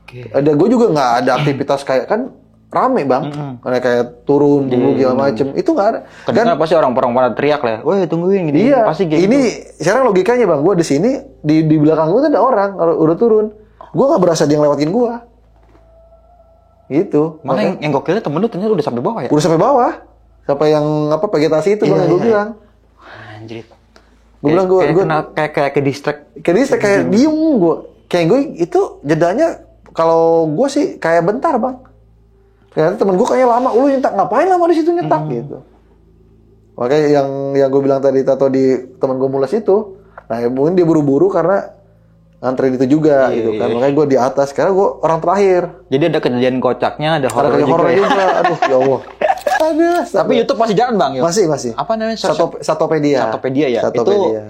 Oke. Ada gue juga nggak ada aktivitas kayak kan rame, Bang, kayak turun dulu segala macem itu nggak ada. Karena pasti orang-orang pada teriak lah, woi tungguin gitu. Iya, Pasti kayak ini gitu. sekarang logikanya, Bang, gue di sini di belakang gue tuh ada orang udah turun, gue nggak berasa dia ngelewatin gue, gitu. Malah yang gokilnya temen lu ternyata udah sampai bawah ya? Udah sampai bawah, sampai yang apa vegetasi itu, Bang, yang gue bilang. Anjir. Gue bilang gue kayak ke distract. kayak diem gue, kayak gue itu jedanya kalau gue sih kayak bentar, Bang. Ternyata temen gue kayaknya lama, lu nyetak ngapain lama di situ nyetak gitu. Makanya yang gue bilang tadi tato di temen gue mules itu, nah mungkin dia buru-buru karena nganterin itu juga gitu kan. Makanya gue di atas karena gue orang terakhir. Jadi ada kejadian kocaknya, ada Ada horor kayak juga. horor Ya? juga. Aduh, ya Allah. Aduh, Tapi YouTube masih jalan, Bang. Yuk. masih. Apa namanya? Satopedia. Satopedia ya. Itu Satopedia.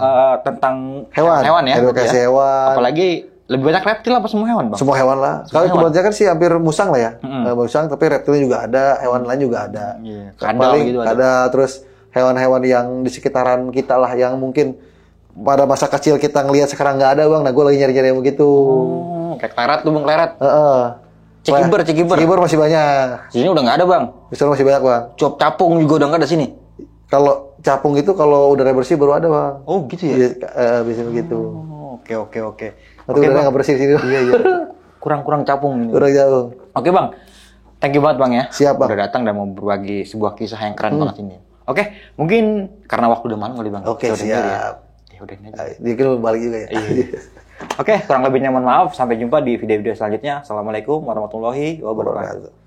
tentang Hewan ya. edukasi ya. hewan. Apalagi lebih banyak reptil apa semua hewan, Bang? Semua hewan lah. Kalau hewan. kebanyakan sih hampir musang lah ya. Musang, tapi reptilnya juga ada, hewan lain juga ada. Iya, kadal Paling gitu ada. Terus hewan-hewan yang di sekitaran kita lah, yang mungkin pada masa kecil kita ngelihat sekarang nggak ada, Bang. Nah, gue lagi nyari-nyari yang begitu. Kayak kleret tuh, Bang, kleret. Heeh. Cikiber. Cikiber masih banyak. Sini udah nggak ada, Bang. Justru masih banyak, Bang. Cuap capung juga udah nggak ada sini. Kalau capung itu kalau udara bersih baru ada, Bang. Oh, gitu ya? Bisa begitu. Oh, oke. Nanti udara nggak bersih di sini. Iya. Kurang capung ini. Udah jauh. Oke, Bang. Thank you banget, Bang ya. Siap, Bang. Udah datang dan mau berbagi sebuah kisah yang keren banget ini. Oke, mungkin karena waktu udah malam kali, Bang. Oke, Kita udah nyari siap. Ya udah ini aja. Dia kan balik juga ya. Oke, kurang lebihnya mohon maaf. Sampai jumpa di video-video selanjutnya. Assalamualaikum warahmatullahi wabarakatuh.